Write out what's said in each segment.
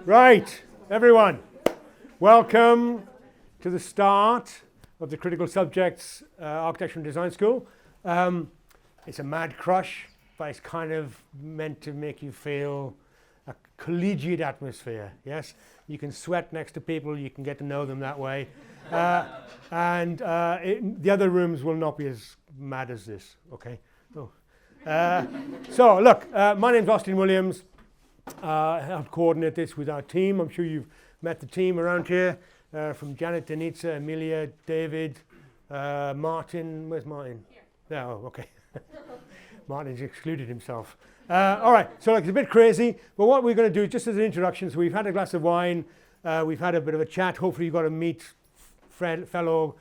Right, everyone, welcome to the start of the Critical Subjects Architecture and Design School. It's a mad crush, but it's kind of meant to make you feel a collegiate atmosphere, yes? You can sweat next to people, you can get to know them that way. And the other rooms will not be as mad as this, okay? So look, my name's Austin Williams. I help coordinate this with our team. I'm sure you've met the team around here, from Janet, Denitza, Amelia, David, Martin. Where's Martin? Here. Oh, okay. Martin's excluded himself. All right, so it's a bit crazy, but what we're going to do, just as an introduction, so we've had a glass of wine, we've had a bit of a chat. Hopefully you've got to meet fellow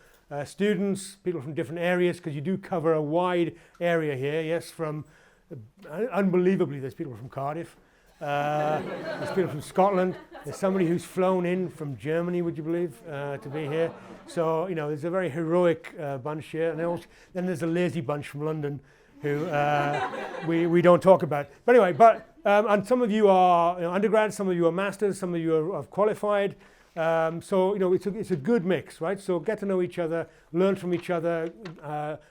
students, people from different areas, because you do cover a wide area here, yes, from, unbelievably, there's people from Cardiff. There's people from Scotland. There's somebody who's flown in from Germany, would you believe, to be here. So, you know, there's a very heroic bunch here. And then there's a lazy bunch from London who we don't talk about. But anyway, and some of you are undergrads, some of you are masters, some of you are qualified. So, you know, it's a good mix, right? So get to know each other, learn from each other,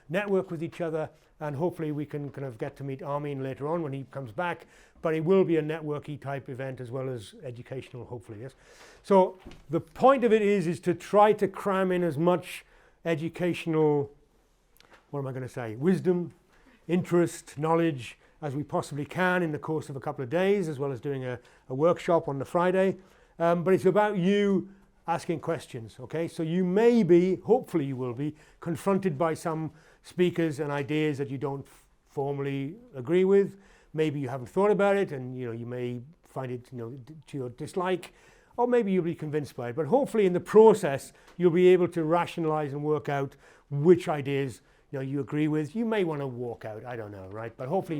network with each other, and hopefully we can kind of get to meet Armin later on when he comes back. But it will be a networky type event as well as educational, hopefully, yes. So the point of it is to try to cram in as much educational, what am I going to say, wisdom, interest, knowledge as we possibly can in the course of a couple of days, as well as doing a workshop on the Friday. But it's about you asking questions, okay? So you may be, hopefully you will be, confronted by some speakers and ideas that you don't formally agree with. Maybe you haven't thought about it, and you may find it to your dislike, or maybe you'll be convinced by it. But hopefully in the process you'll be able to rationalize and work out which ideas you agree with. You may want to walk out, I don't know, right? But hopefully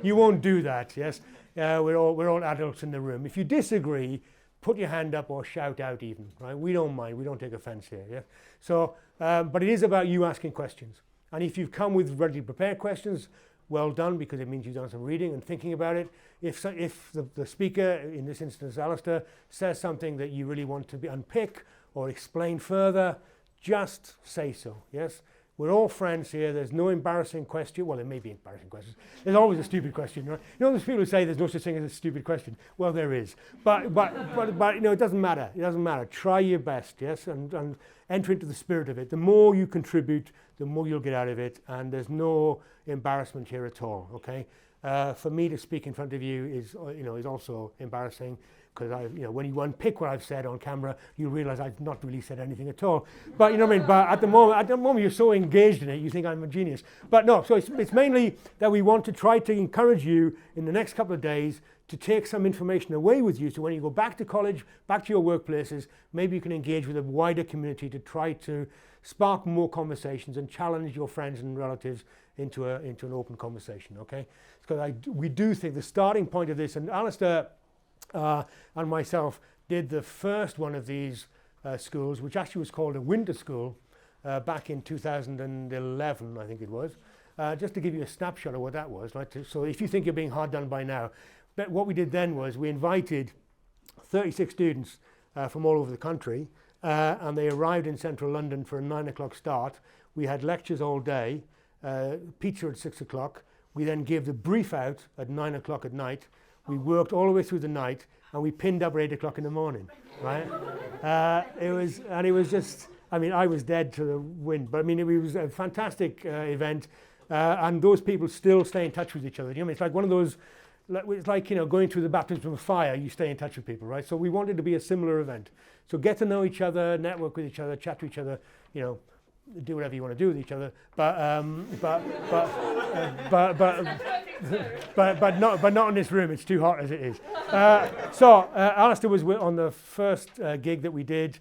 you won't do that, yes? We're all adults in the room. If you disagree, put your hand up or shout out even, right? We don't mind, we don't take offense here, yeah? So, but it is about you asking questions. And if you've come with ready prepared questions, well done, because it means you've done some reading and thinking about it. If the speaker, in this instance Alistair, says something that you really want to unpick or explain further, just say so, yes? We're all friends here. There's no embarrassing question. Well, there may be embarrassing questions. There's always a stupid question, right? There's people who say there's no such thing as a stupid question. Well, there is. But it doesn't matter. It doesn't matter. Try your best, yes, and enter into the spirit of it. The more you contribute, the more you'll get out of it, and there's no embarrassment here at all, okay? For me to speak in front of you is also embarrassing, because when you unpick what I've said on camera, you realize I've not really said anything at all. But you know what I mean? But at the moment you're so engaged in it, you think I'm a genius. But no, so it's mainly that we want to try to encourage you in the next couple of days to take some information away with you, so when you go back to college, back to your workplaces, maybe you can engage with a wider community to try to spark more conversations and challenge your friends and relatives into an open conversation, okay? Because we do think the starting point of this, and Alistair and myself did the first one of these schools, which actually was called a winter school, back in 2011, I think it was, just to give you a snapshot of what that was, right? So if you think you're being hard done by now, but what we did then was we invited 36 students from all over the country, and they arrived in central London for a 9 o'clock start. We had lectures all day, pizza at 6 o'clock. We then gave the brief out at 9 o'clock at night. We worked all the way through the night, and we pinned up at 8 o'clock in the morning, right? It was just, I mean, I was dead to the wind, but I mean, it was a fantastic event, and those people still stay in touch with each other. It's like one of those, it's like, going through the baptism of fire, you stay in touch with people, right? So we wanted to be a similar event. So get to know each other, network with each other, chat to each other, do whatever you want to do with each other, but not in this room. It's too hot as it is. So Alistair was on the first gig that we did.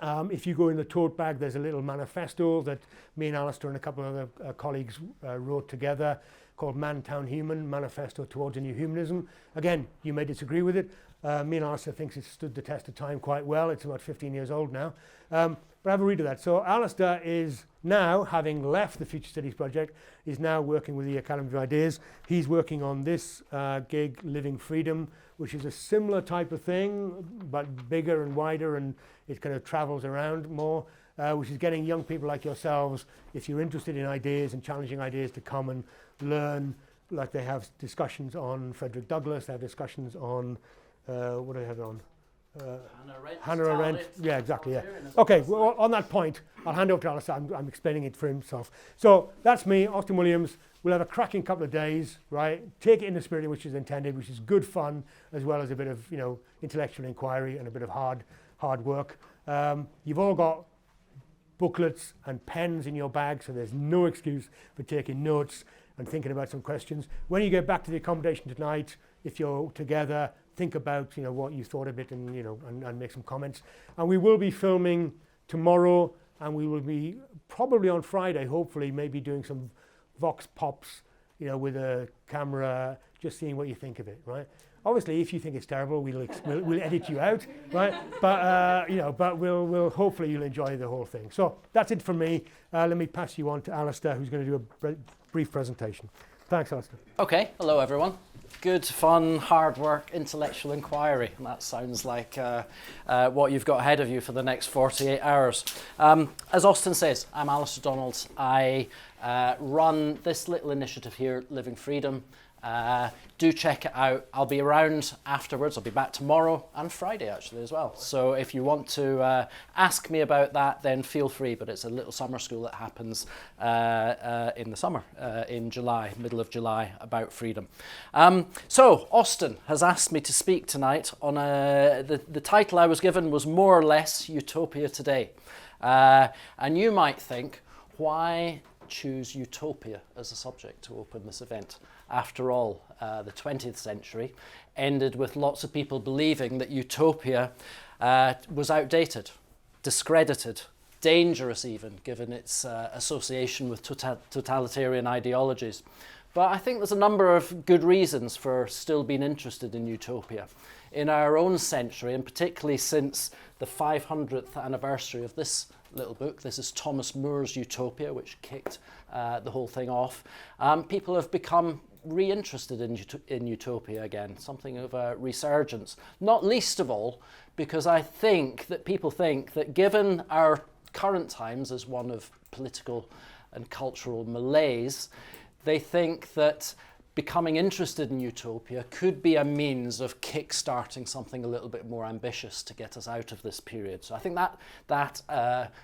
If you go in the tote bag, there's a little manifesto that me and Alistair and a couple of other colleagues wrote together, called Man, Town, Human, Manifesto Towards a New Humanism. Again, you may disagree with it. Me and Alistair thinks it stood the test of time quite well. It's about 15 years old now. but have a read of that. So Alistair is now, having left the Future Studies project, is now working with the Academy of Ideas. He's working on this gig, Living Freedom, which is a similar type of thing, but bigger and wider, and it kind of travels around more, which is getting young people like yourselves, if you're interested in ideas and challenging ideas, to come and learn. Like they have discussions on Frederick Douglass, they have discussions on, what do they have on? Hannah Arendt. Yeah, exactly, yeah. Okay, well, on that point, I'll hand over to Alistair. I'm explaining it for himself. So that's me, Austin Williams. We'll have a cracking couple of days, right? Take it in the spirit in which is intended, which is good fun, as well as a bit of, intellectual inquiry and a bit of hard work. You've all got booklets and pens in your bag, so there's no excuse for taking notes and thinking about some questions. When you get back to the accommodation tonight, if you're together, think about what you thought of it, and and make some comments. And we will be filming tomorrow, and we will be probably on Friday, hopefully, maybe doing some vox pops, with a camera, just seeing what you think of it, right? Obviously, if you think it's terrible, we'll edit you out, right? But but we'll hopefully you'll enjoy the whole thing. So that's it from me. Let me pass you on to Alistair, who's going to do a brief presentation. Thanks, Alistair. Okay, hello everyone. Good, fun, hard work, intellectual inquiry. And that sounds like what you've got ahead of you for the next 48 hours. As Austin says, I'm Alistair Donald. I run this little initiative here, Living Freedom. Do check it out. I'll be around afterwards. I'll be back tomorrow and Friday actually as well. So if you want to ask me about that, then feel free. But it's a little summer school that happens in the summer, in July, middle of July, about freedom. So Austin has asked me to speak tonight on the title I was given was more or less Utopia Today. And you might think, why choose Utopia as a subject to open this event? After all, the 20th century ended with lots of people believing that utopia was outdated, discredited, dangerous even, given its association with totalitarian ideologies. But I think there's a number of good reasons for still being interested in utopia. In our own century, and particularly since the 500th anniversary of this little book, this is Thomas More's Utopia, which kicked the whole thing off, people have become reinterested in utopia again, something of a resurgence. Not least of all because I think that people think that given our current times as one of political and cultural malaise, they think that becoming interested in utopia could be a means of kick-starting something a little bit more ambitious to get us out of this period. So I think that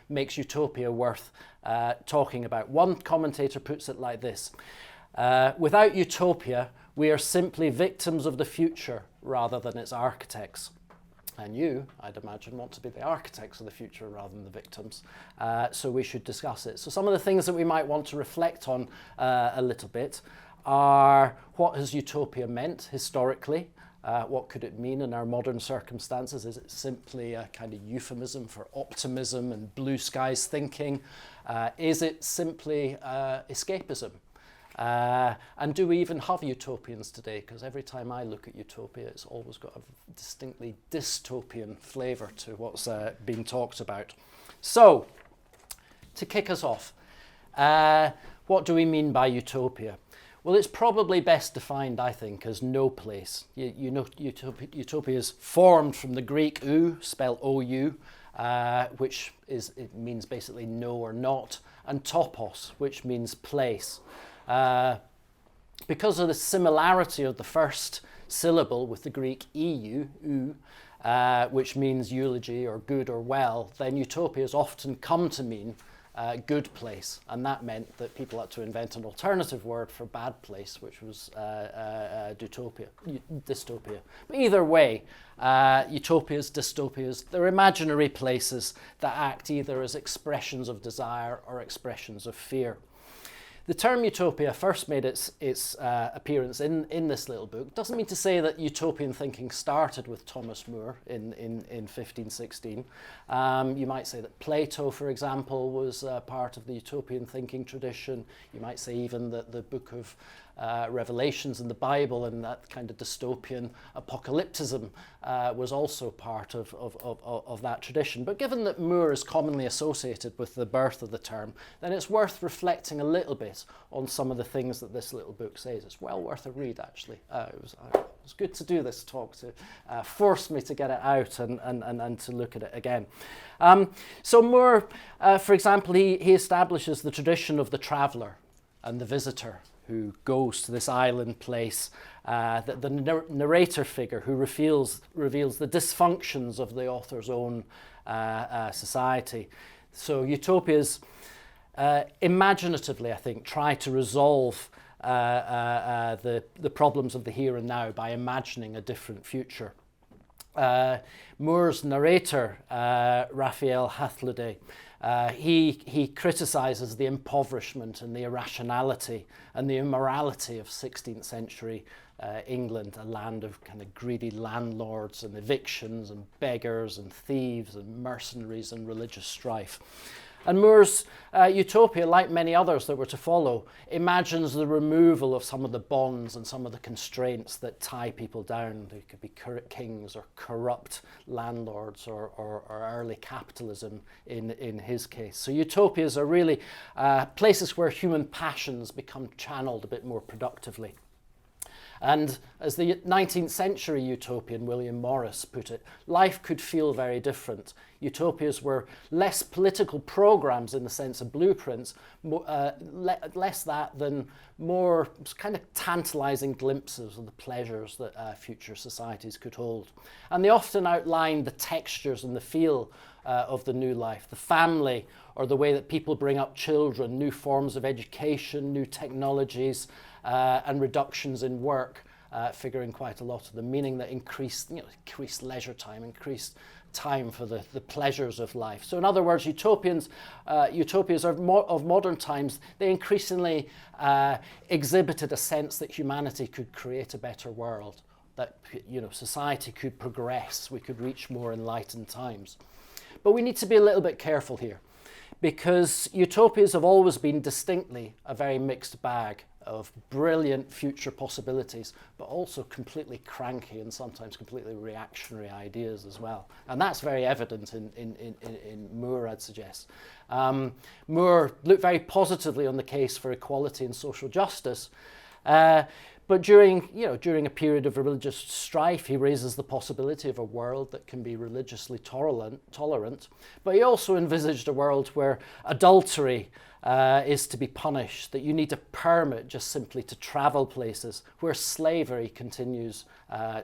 makes utopia worth talking about. One commentator puts it like this: without utopia, we are simply victims of the future rather than its architects. And you, I'd imagine, want to be the architects of the future rather than the victims. So we should discuss it. So some of the things that we might want to reflect on a little bit are, what has utopia meant historically? What could it mean in our modern circumstances? Is it simply a kind of euphemism for optimism and blue skies thinking? Is it simply escapism? And do we even have utopians today? Because every time I look at utopia, it's always got a distinctly dystopian flavour to what's being talked about. So, to kick us off, what do we mean by utopia? Well, it's probably best defined, I think, as no place. You know, utopia is formed from the Greek ou, spelled O-U, which means basically no or not, and topos, which means place. Because of the similarity of the first syllable with the Greek eu, which means eulogy or good or well, then utopia has often come to mean good place, and that meant that people had to invent an alternative word for bad place, which was dystopia. But either way, utopias, dystopias, they're imaginary places that act either as expressions of desire or expressions of fear. The term utopia first made its appearance in this little book. Doesn't mean to say that utopian thinking started with Thomas More in 1516. You might say that Plato, for example, was part of the utopian thinking tradition. You might say even that the book of Revelations in the Bible and that kind of dystopian apocalypticism was also part of that tradition. But given that More is commonly associated with the birth of the term, then it's worth reflecting a little bit on some of the things that this little book says. It's well worth a read, actually. It was good to do this talk, to force me to get it out and to look at it again. So More, for example, he establishes the tradition of the traveller and the visitor who goes to this island place, the narrator figure who reveals the dysfunctions of the author's own society. So utopias imaginatively, I think, try to resolve the problems of the here and now by imagining a different future. Moore's narrator, Raphael Hathloday, he criticizes the impoverishment and the irrationality and the immorality of 16th century England, a land of kind of greedy landlords and evictions and beggars and thieves and mercenaries and religious strife. And Moore's Utopia, like many others that were to follow, imagines the removal of some of the bonds and some of the constraints that tie people down. They could be kings or corrupt landlords or early capitalism in his case. So utopias are really places where human passions become channeled a bit more productively. And as the 19th century utopian William Morris put it, life could feel very different. Utopias were less political programs in the sense of blueprints, less that than more kind of tantalizing glimpses of the pleasures that future societies could hold. And they often outlined the textures and the feel of the new life, the family, or the way that people bring up children, new forms of education, new technologies, and reductions in work, figuring quite a lot of them, meaning that increased leisure time, increased time for the pleasures of life. So in other words, utopias of modern times, they increasingly exhibited a sense that humanity could create a better world, that society could progress, we could reach more enlightened times. But we need to be a little bit careful here, because utopias have always been distinctly a very mixed bag of brilliant future possibilities, but also completely cranky and sometimes completely reactionary ideas as well. And that's very evident in More, I'd suggest. More looked very positively on the case for equality and social justice, but during a period of religious strife, he raises the possibility of a world that can be religiously tolerant, but he also envisaged a world where adultery is to be punished, that you need a permit just simply to travel places, where slavery continues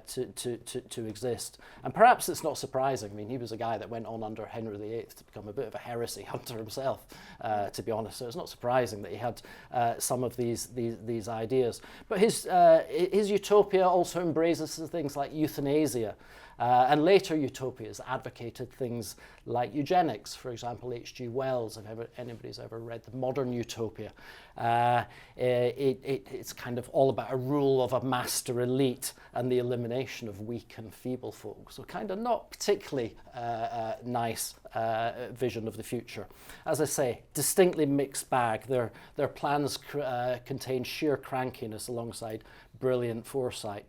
to exist. And perhaps it's not surprising. I mean, he was a guy that went on under Henry VIII to become a bit of a heresy hunter himself, to be honest. So it's not surprising that he had some of these ideas. But his utopia also embraces things like euthanasia. And later utopias advocated things like eugenics. For example, H.G. Wells, if anybody's ever read The Modern Utopia, it's kind of all about a rule of a master elite and the elimination of weak and feeble folk. So kind of not particularly nice vision of the future. As I say, distinctly mixed bag. Their plans contain sheer crankiness alongside brilliant foresight.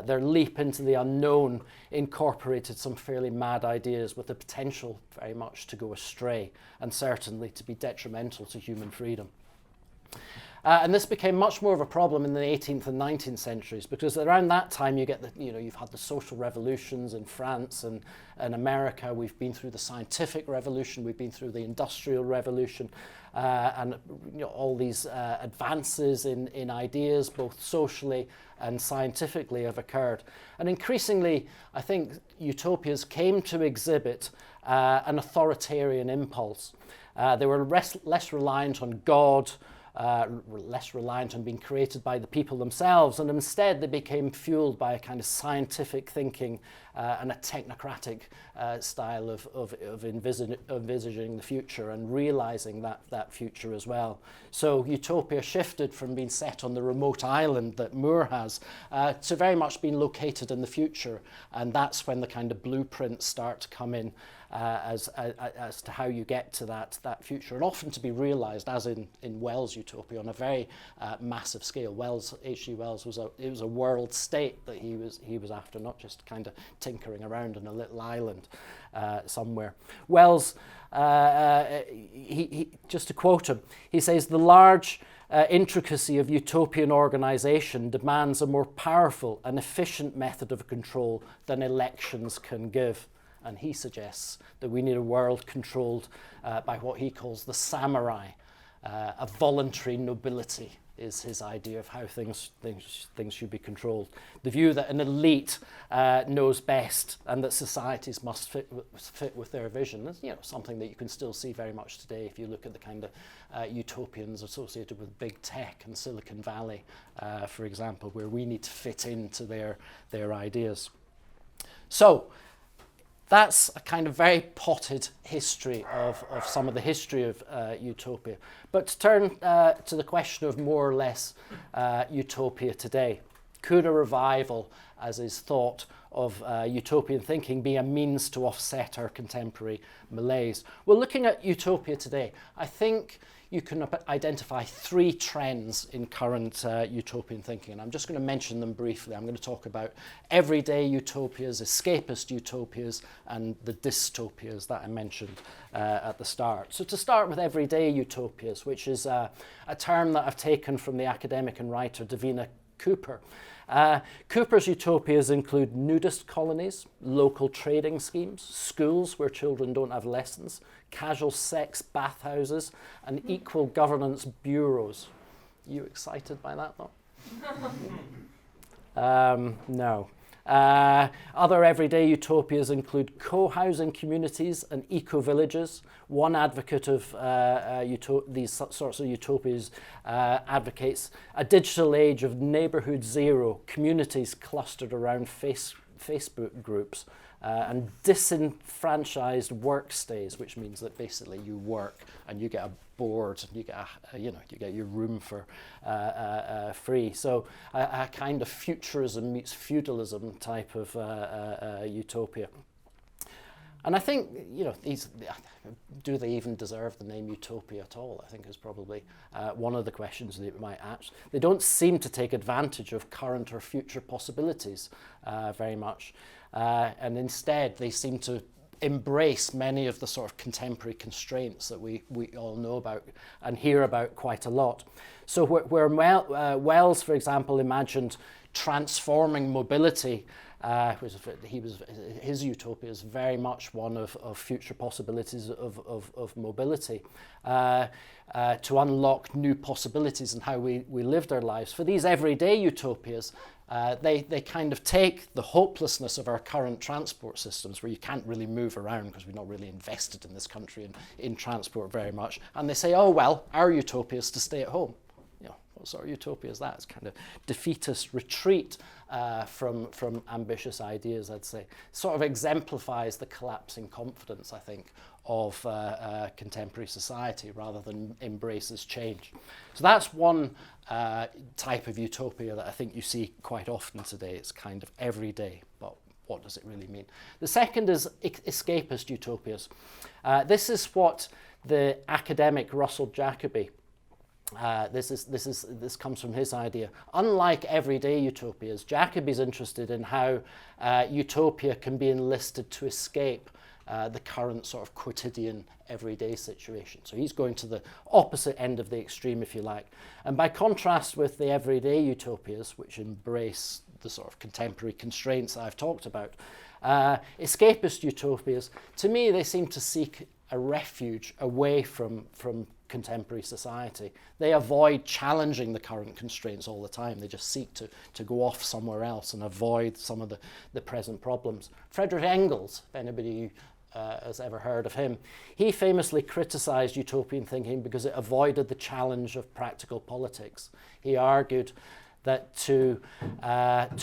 Their leap into the unknown incorporated some fairly mad ideas with the potential very much to go astray and certainly to be detrimental to human freedom. And this became much more of a problem in the 18th and 19th centuries, because around that time you've had the social revolutions in France and America. We've been through the scientific revolution, we've been through the industrial revolution, and all these advances in ideas, both socially and scientifically, have occurred. And increasingly, I think utopias came to exhibit an authoritarian impulse. They were less reliant on God less reliant on being created by the people themselves, and instead they became fueled by a kind of scientific thinking and a technocratic style of envisaging the future and realizing that future as well. So Utopia shifted from being set on the remote island that Moore has to very much being located in the future, and that's when the kind of blueprints start to come in as to how you get to that future, and often to be realized, as in Wells' Utopia, on a very massive scale. H.G. Wells was a world state that he was after, not just kind of tinkering around in a little island somewhere. Wells, he just to quote him, he says, "The large intricacy of utopian organization demands a more powerful and efficient method of control than elections can give." And he suggests that we need a world controlled by what he calls the samurai. A voluntary nobility is his idea of how things should be controlled. The view that an elite knows best and that societies must fit with their vision is, something that you can still see very much today if you look at the kind of utopians associated with big tech and Silicon Valley, for example, where we need to fit into their ideas. So, that's a kind of very potted history of some of the history of utopia. But to turn to the question of more or less utopia today, could a revival, as is thought, of utopian thinking be a means to offset our contemporary malaise? Well, looking at utopia today, I think you can identify three trends in current utopian thinking, and I'm just going to mention them briefly. I'm going to talk about everyday utopias, escapist utopias, and the dystopias that I mentioned at the start. So to start with everyday utopias, which is a term that I've taken from the academic and writer Davina Cooper. Cooper's utopias include nudist colonies, local trading schemes, schools where children don't have lessons, casual sex bathhouses, and equal governance bureaus. You excited by that, though? No. Other everyday utopias include co-housing communities and eco-villages. One advocate of these sorts of utopias advocates a digital age of neighbourhood zero, communities clustered around Facebook groups, and disenfranchised work stays, which means that basically you work and you get a board and you get your room for free. So a kind of futurism meets feudalism type of utopia. And I think, do they even deserve the name utopia at all? I think is probably one of the questions that we might ask. They don't seem to take advantage of current or future possibilities very much. And instead, they seem to embrace many of the sort of contemporary constraints that we all know about and hear about quite a lot. So where Wells, for example, imagined transforming mobility, his utopia is very much one of future possibilities of mobility, to unlock new possibilities in how we live our lives. For these everyday utopias, they kind of take the hopelessness of our current transport systems, where you can't really move around because we're not really invested in this country in transport very much, and they say, oh well, our utopia is to stay at home. What sort of utopia is that? It's kind of defeatist retreat from ambitious ideas, I'd say. Sort of exemplifies the collapsing confidence, I think, of contemporary society rather than embraces change. So that's one type of utopia that I think you see quite often today. It's kind of everyday, but what does it really mean? The second is escapist utopias. This is what the academic Russell Jacoby this comes from his idea. Unlike everyday utopias, Jacoby's interested in how utopia can be enlisted to escape the current sort of quotidian everyday situation. So he's going to the opposite end of the extreme, if you like. And by contrast with the everyday utopias, which embrace the sort of contemporary constraints that I've talked about, escapist utopias, to me, they seem to seek a refuge away from contemporary society. They avoid challenging the current constraints all the time. They just seek to go off somewhere else and avoid some of the present problems. Friedrich Engels, if anybody has ever heard of him. He famously criticised utopian thinking because it avoided the challenge of practical politics. He argued that to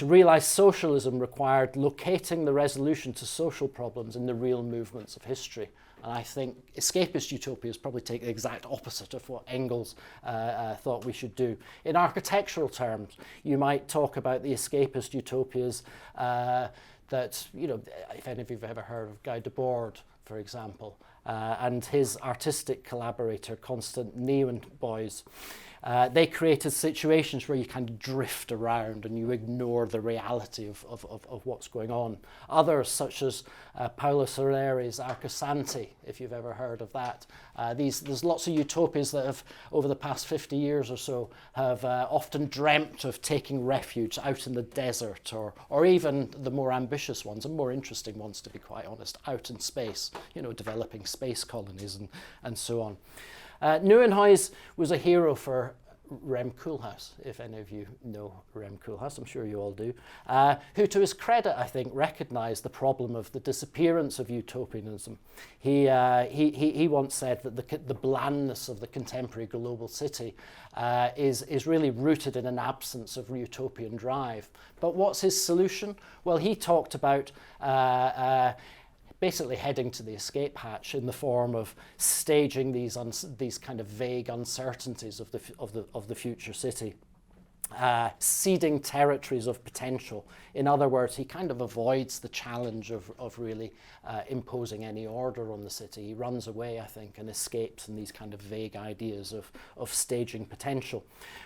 realise socialism required locating the resolution to social problems in the real movements of history. And I think escapist utopias probably take the exact opposite of what Engels thought we should do. In architectural terms, you might talk about the escapist utopias that, you know, if any of you have ever heard of Guy Debord, for example, and his artistic collaborator, Constant Nieuwenhuis. They created situations where you kind of drift around and you ignore the reality of what's going on. Others, such as Paulo Sorere's Arcosanti, if you've ever heard of that. There's lots of utopias that have, over the past 50 years or so, have often dreamt of taking refuge out in the desert, or even the more ambitious ones, and more interesting ones, to be quite honest, out in space, you know, developing space colonies and so on. Nieuwenhuis was a hero for Rem Koolhaas, if any of you know Rem Koolhaas, I'm sure you all do, who to his credit, I think, recognised the problem of the disappearance of utopianism. He once said that the blandness of the contemporary global city is really rooted in an absence of utopian drive. But what's his solution? Well, he talked about basically heading to the escape hatch in the form of staging these kind of vague uncertainties of the future city, seeding territories of potential. In other words, he kind of avoids the challenge of really imposing any order on the city. He runs away, I think, and escapes in these kind of vague ideas of staging potential.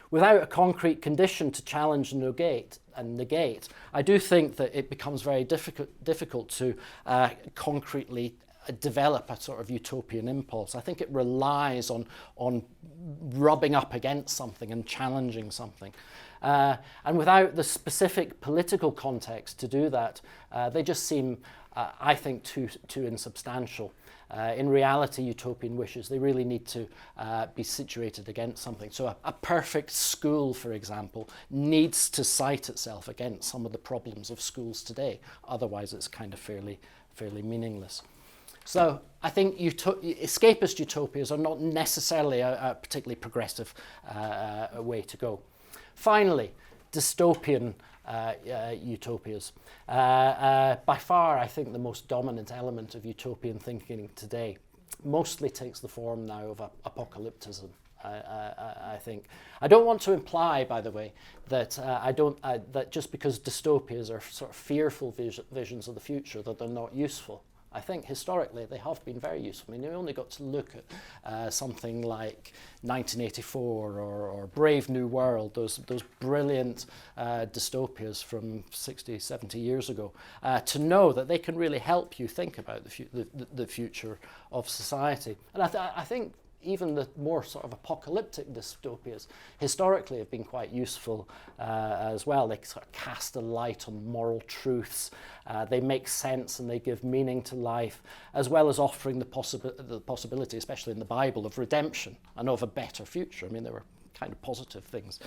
Without a concrete condition to challenge and negate, I do think that it becomes very difficult to concretely develop a sort of utopian impulse. I think it relies on rubbing up against something and challenging something. And without the specific political context to do that, they just seem, I think, too insubstantial. In reality, utopian wishes, they really need to be situated against something. So a perfect school, for example, needs to cite itself against some of the problems of schools today. Otherwise, it's kind of fairly meaningless. So I think escapist utopias are not necessarily a particularly progressive way to go. Finally, dystopian utopias. By far, I think the most dominant element of utopian thinking today mostly takes the form now of apocalypticism. I think. I don't want to imply, by the way, that that just because dystopias are sort of fearful visions of the future, that they're not useful. I think historically they have been very useful. I mean, you only got to look at something like 1984 or Brave New World, those brilliant dystopias from 60, 70 years ago, to know that they can really help you think about the future of society. And I think even the more sort of apocalyptic dystopias historically have been quite useful as well. They sort of cast a light on moral truths. They make sense and they give meaning to life, as well as offering the possibility, especially in the Bible, of redemption and of a better future. I mean, they were kind of positive things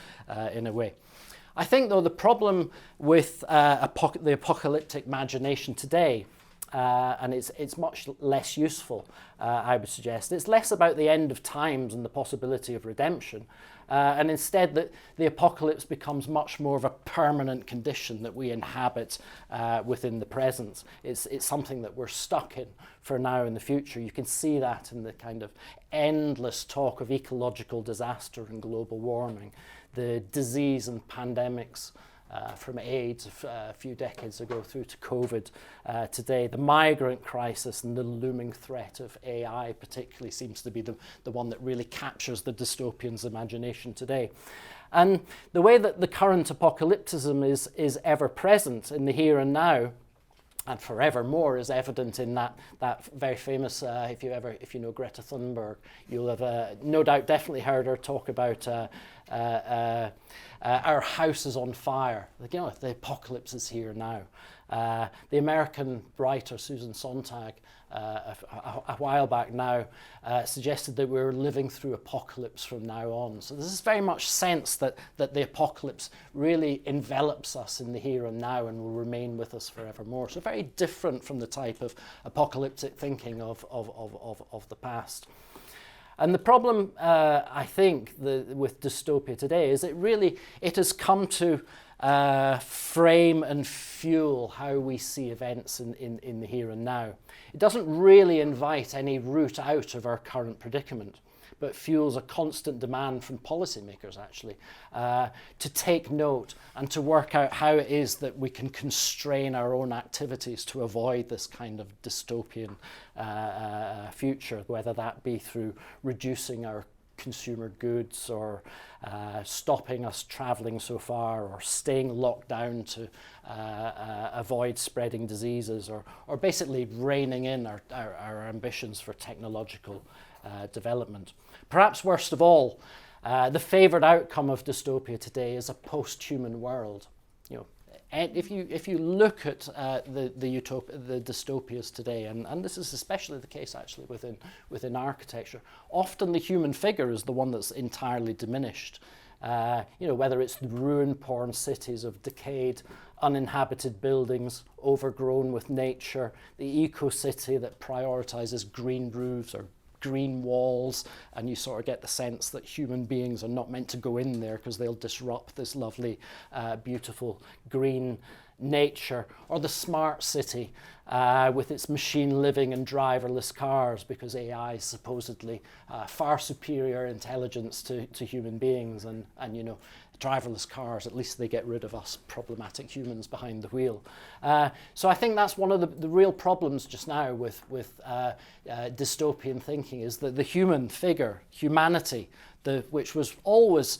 in a way. I think, though, the problem with the apocalyptic imagination today, and it's much less useful, I would suggest. It's less about the end of times and the possibility of redemption, and instead that the apocalypse becomes much more of a permanent condition that we inhabit within the present. It's something that we're stuck in for now and the future. You can see that in the kind of endless talk of ecological disaster and global warming, the disease and pandemics, from AIDS a few decades ago through to COVID today. The migrant crisis and the looming threat of AI particularly seems to be the one that really captures the dystopian's imagination today. And the way that the current apocalypticism is ever present in the here and now, and forevermore, is evident in that very famous, if you know Greta Thunberg, you'll have no doubt definitely heard her talk about our house is on fire. You know, the apocalypse is here now. The American writer Susan Sontag, a while back now, suggested that we were living through apocalypse from now on. So there's this very much sense that the apocalypse really envelops us in the here and now and will remain with us forevermore. So very different from the type of apocalyptic thinking of the past. And the problem, I think, with dystopia today is it has come to frame and fuel how we see events in the here and now. It doesn't really invite any route out of our current predicament, but fuels a constant demand from policymakers, actually, to take note and to work out how it is that we can constrain our own activities to avoid this kind of dystopian future, whether that be through reducing our consumer goods or stopping us travelling so far or staying locked down to avoid spreading diseases or basically reining in our ambitions for technological development. Perhaps worst of all, the favoured outcome of dystopia today is a post-human world. You know, and if you look at the dystopias today, and this is especially the case actually within architecture, often the human figure is the one that's entirely diminished. You know, whether it's the ruin-porn cities of decayed, uninhabited buildings, overgrown with nature, the eco-city that prioritises green roofs or green walls, and you sort of get the sense that human beings are not meant to go in there because they'll disrupt this lovely, beautiful green nature, or the smart city with its machine living and driverless cars because AI is supposedly far superior intelligence to human beings, and you know, driverless cars, at least they get rid of us problematic humans behind the wheel. So I think that's one of the real problems just now with dystopian thinking, is that the human figure, humanity, which was always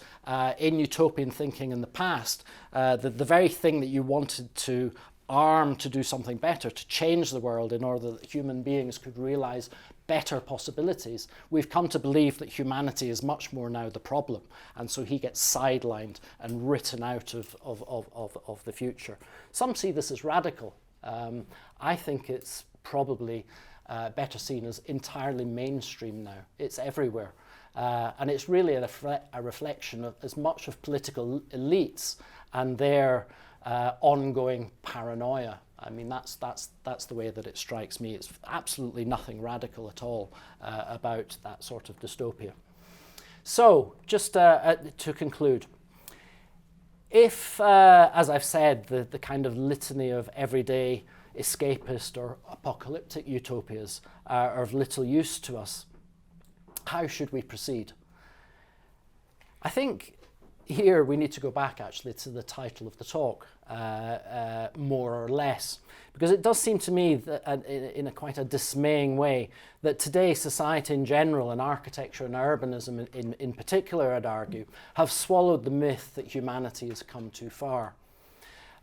in utopian thinking in the past, the very thing that you wanted to arm to do something better, to change the world in order that human beings could realize better possibilities. We've come to believe that humanity is much more now the problem, and so he gets sidelined and written out of the future. Some see this as radical. I think it's probably better seen as entirely mainstream now. It's everywhere. And it's really a reflection of as much of political elites and their ongoing paranoia. I mean, that's the way that it strikes me. It's absolutely nothing radical at all about that sort of dystopia. So, just to conclude, if, as I've said, the kind of litany of everyday escapist or apocalyptic utopias are of little use to us, how should we proceed? I think here we need to go back actually to the title of the talk, more or less, because it does seem to me that in a quite a dismaying way that today society in general, and architecture and urbanism in particular, I'd argue, have swallowed the myth that humanity has come too far.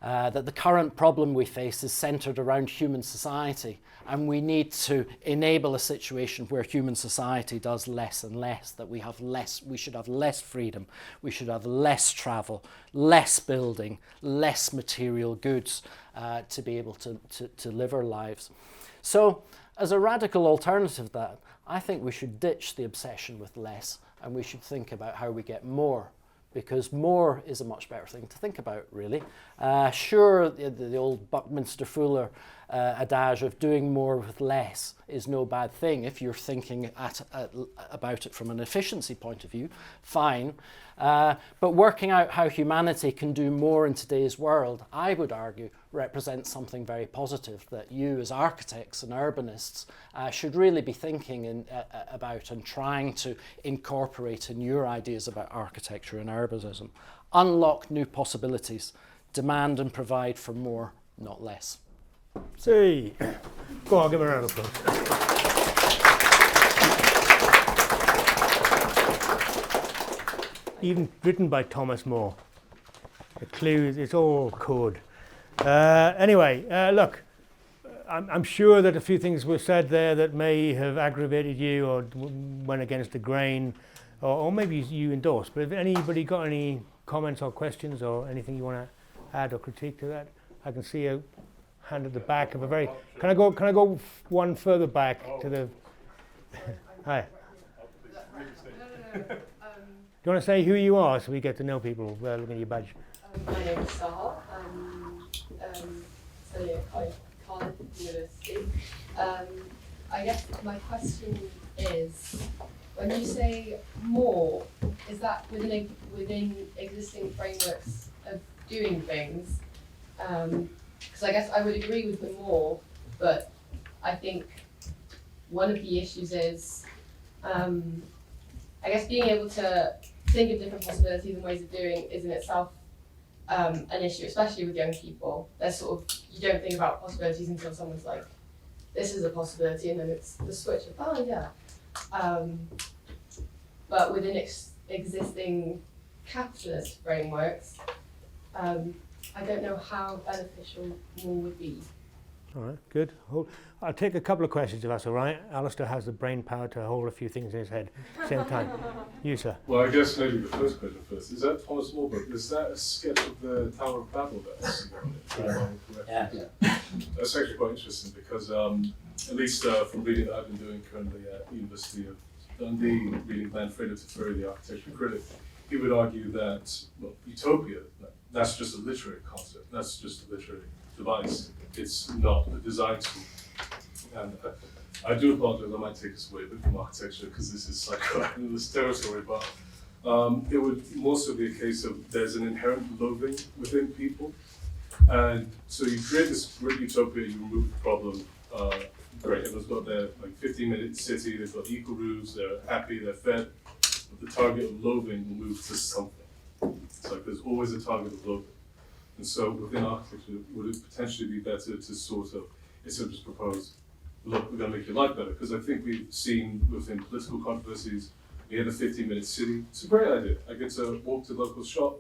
That the current problem we face is centred around human society, and we need to enable a situation where human society does less and less, that we should have less freedom, we should have less travel, less building, less material goods to be able to live our lives. So, as a radical alternative to that, I think we should ditch the obsession with less, and we should think about how we get more. Because more is a much better thing to think about, really. Sure, the old Buckminster Fuller adage of doing more with less is no bad thing if you're thinking about it from an efficiency point of view, fine. But working out how humanity can do more in today's world, I would argue, represents something very positive that you as architects and urbanists should really be thinking about and trying to incorporate in your ideas about architecture and urbanism. Unlock new possibilities, demand and provide for more, not less. See, go on, give me a round of applause. Even written by Thomas More. The clues, it's all code. Anyway, look, I'm sure that a few things were said there that may have aggravated you or went against the grain, or maybe you endorsed. But have anybody got any comments or questions or anything you want to add or critique to that? I can see a hand at the back of a very. Can I go one further back to the? Hi. Do you want to say who you are so we get to know people looking at your badge? My name is Sahar. I'm studying at Cardiff University. I guess my question is, when you say more, is that within existing frameworks of doing things? Because I guess I would agree with the more, but I think one of the issues is, I guess being able to think of different possibilities and ways of doing is in itself an issue, especially with young people. They're sort of, you don't think about possibilities until someone's like, this is a possibility, and then it's the switch of, oh yeah. But within existing capitalist frameworks, I don't know how beneficial more would be. All right, good. I'll take a couple of questions if that's all right. Alistair has the brain power to hold a few things in his head at the same time. You, sir. Well, I guess maybe the first question first. Is that Thomas More book? Is that a sketch of the Tower of Babel that's Yeah. That's actually quite interesting because at least from reading that I've been doing currently at the University of Dundee, reading Manfredo Teferi, the architecture critic, he would argue that, well, utopia, that's just a literary concept. That's just a literary device. It's not a design tool. And I do apologize, I might take us away a bit from architecture because this is psychoanalyst territory, but it would also be a case of there's an inherent loathing within people. And so you create this great utopia, you remove the problem, great, everyone's got their 15-minute city, they've got equal roofs, they're happy, they're fed, but the target of loathing will move to something. It's like there's always a target of loathing. And so within architecture, would it potentially be better to sort of, instead of just propose, look, we're going to make your life better? Because I think we've seen within political controversies, we had a 15-minute city. It's a great idea. I get to walk to the local shop,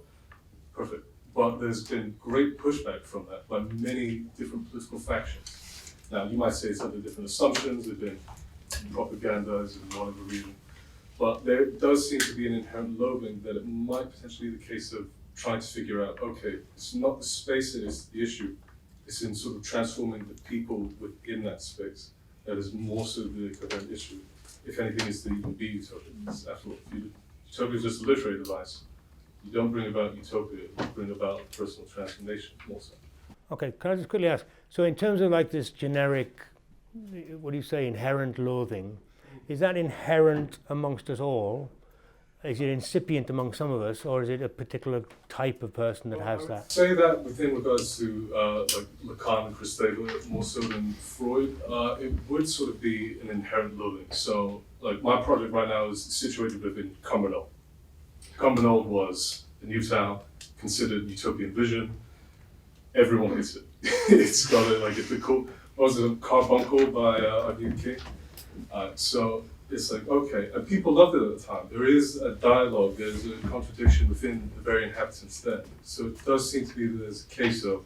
perfect. But there's been great pushback from that by many different political factions. Now, you might say it's under different assumptions, there's been propagandas in one of the regions, but there does seem to be an inherent loathing that it might potentially be the case of trying to figure out, okay, it's not the space that is the issue, it's in sort of transforming the people within that space that is more so the coherent issue. If anything, is to even be utopia. It's absolutely, utopia is just a literary device. You don't bring about utopia, you bring about personal transformation also. Okay, can I just quickly ask, so in terms of like this generic, what do you say, inherent loathing, is that inherent amongst us all? Is it incipient among some of us, or is it a particular type of person that has that? I'd say that within regards to like Lacan and Christeva, more so than Freud, it would sort of be an inherent loathing. So, like my project right now is situated within Cumbernauld. Cumbernauld was a new town, considered utopian vision. Everyone hates it. It's got the cool. What was it? Carbuncle by Ian King. So it's like, okay, and people loved it at the time. There is a dialogue, there's a contradiction within the very inhabitants then. So it does seem to be that there's a case of,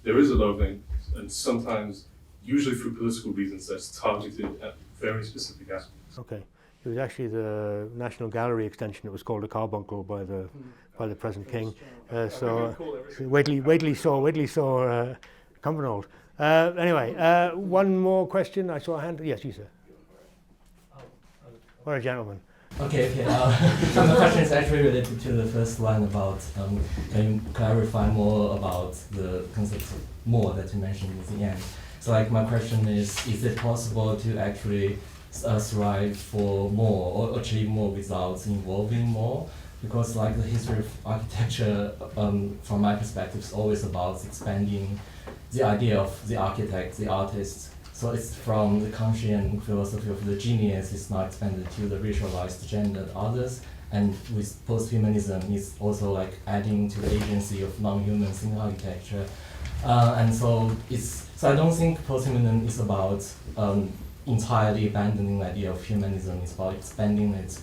there is a loathing, and sometimes, usually for political reasons, that's targeted at very specific aspects. Okay, it was actually the National Gallery extension that was called a carbuncle by the present king. So Waitley saw Cumbernauld. Anyway, one more question. I saw a hand. Yes, you sir. Or a gentleman. Okay. So my question is actually related to the first one about, can you clarify more about the concept of more that you mentioned in the end? So like my question is it possible to actually strive for more or achieve more without involving more? Because like the history of architecture, from my perspective, is always about expanding the idea of the architect, the artist. So it's from the Kantian philosophy of the genius, it's now expanded to the racialized, gendered others. And with post-humanism, it's also like adding to the agency of non-humans in architecture. And so I don't think post-humanism is about entirely abandoning the idea of humanism. It's about expanding it.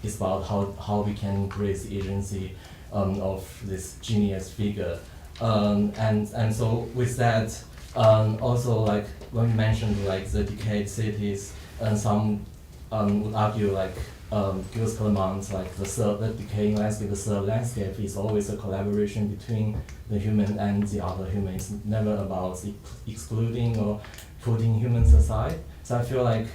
It's about how we can embrace the agency of this genius figure. And so with that, also like when you mentioned like the decayed cities, and some would argue like Gilles Clément's like the decaying landscape, the third landscape is always a collaboration between the human and the other human. It's never about excluding or putting humans aside. So I feel like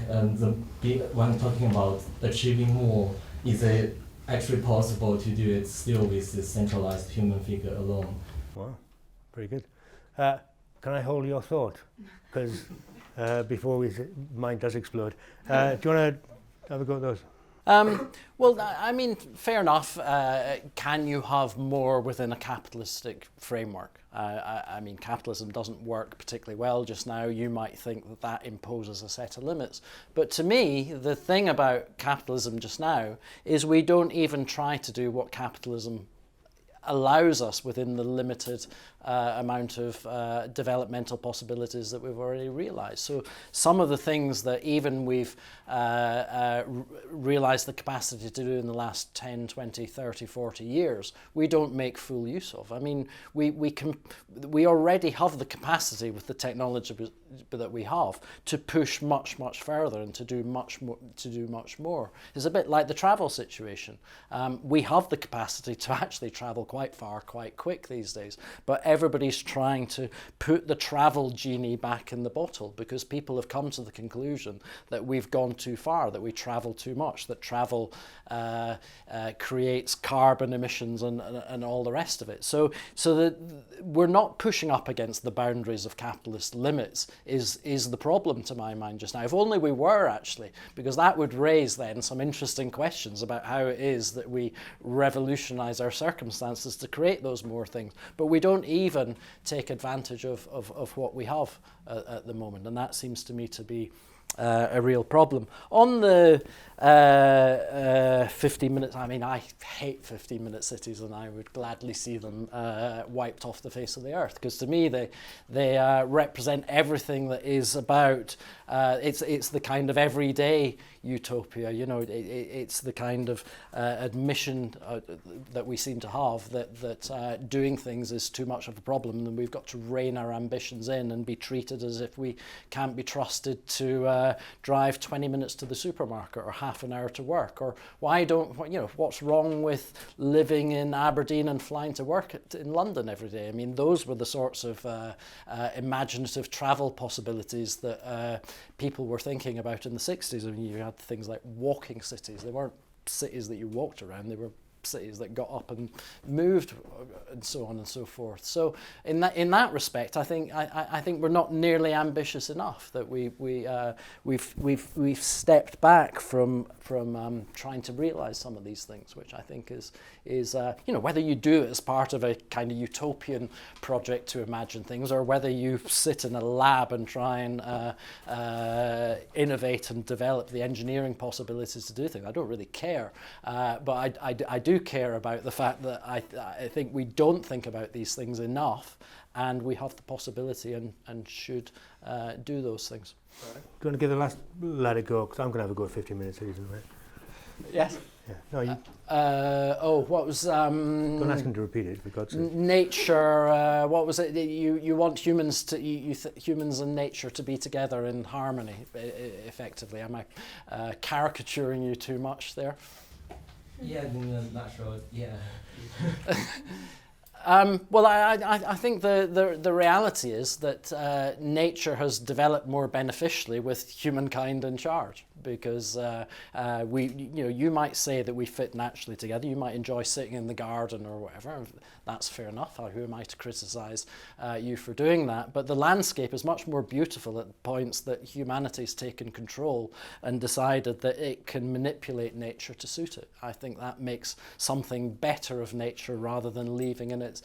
when talking about achieving more, is it actually possible to do it still with this centralized human figure alone? Wow, very good. Can I hold your thought? Because before mine does explode. Do you want to have a go at those? Well, I mean, fair enough. Can you have more within a capitalistic framework? I mean, capitalism doesn't work particularly well just now. You might think that that imposes a set of limits. But to me, the thing about capitalism just now is we don't even try to do what capitalism allows us within the limited amount of developmental possibilities that we've already realized. So some of the things that even we've realized the capacity to do in the last 10, 20, 30, 40 years, we don't make full use of. I mean, we already have the capacity with the technology that we have to push much, much further and to do much more. It's a bit like the travel situation. We have the capacity to actually travel quite far, quite quick these days, but everybody's trying to put the travel genie back in the bottle because people have come to the conclusion that we've gone too far, that we travel too much, that travel creates carbon emissions and all the rest of it. So that we're not pushing up against the boundaries of capitalist limits is the problem to my mind just now. If only we were, actually, because that would raise then some interesting questions about how it is that we revolutionize our circumstances to create those more things. But we don't even take advantage of what we have at the moment, and that seems to me to be a real problem. On the 15 minutes, I mean, I hate 15-minute cities, and I would gladly see them wiped off the face of the earth, because to me they represent everything that is about it's the kind of everyday utopia. You know, it's the kind of admission that we seem to have that doing things is too much of a problem, and we've got to rein our ambitions in and be treated as if we can't be trusted to drive 20 minutes to the supermarket or half an hour to work, or what's wrong with living in Aberdeen and flying to work in London every day? I mean, those were the sorts of imaginative travel possibilities that people were thinking about in the 60s. I mean, you had things like walking cities. They weren't cities that you walked around, they were cities that got up and moved, and so on and so forth. So in that respect, I think we're not nearly ambitious enough. That we've stepped back from trying to realize some of these things, which I think is whether you do it as part of a kind of utopian project to imagine things, or whether you sit in a lab and try and innovate and develop the engineering possibilities to do things. I don't really care, but I do care about the fact that I think we don't think about these things enough, and we have the possibility and should do those things. Right. Do you want to give the last let it go? Because I'm going to have a go at 15 minutes, isn't it? Yes. Yeah. No, you. What was? Don't ask him to repeat it, for God's sake. Nature. What was it? You want humans to humans and nature to be together in harmony, effectively. Am I caricaturing you too much there? Yeah, in a nutshell, yeah. Well, I think the reality is that nature has developed more beneficially with humankind in charge, because you might say that we fit naturally together. You might enjoy sitting in the garden or whatever. That's fair enough. Who am I to criticise you for doing that? But the landscape is much more beautiful at points that humanity's taken control and decided that it can manipulate nature to suit it. I think that makes something better of nature rather than leaving it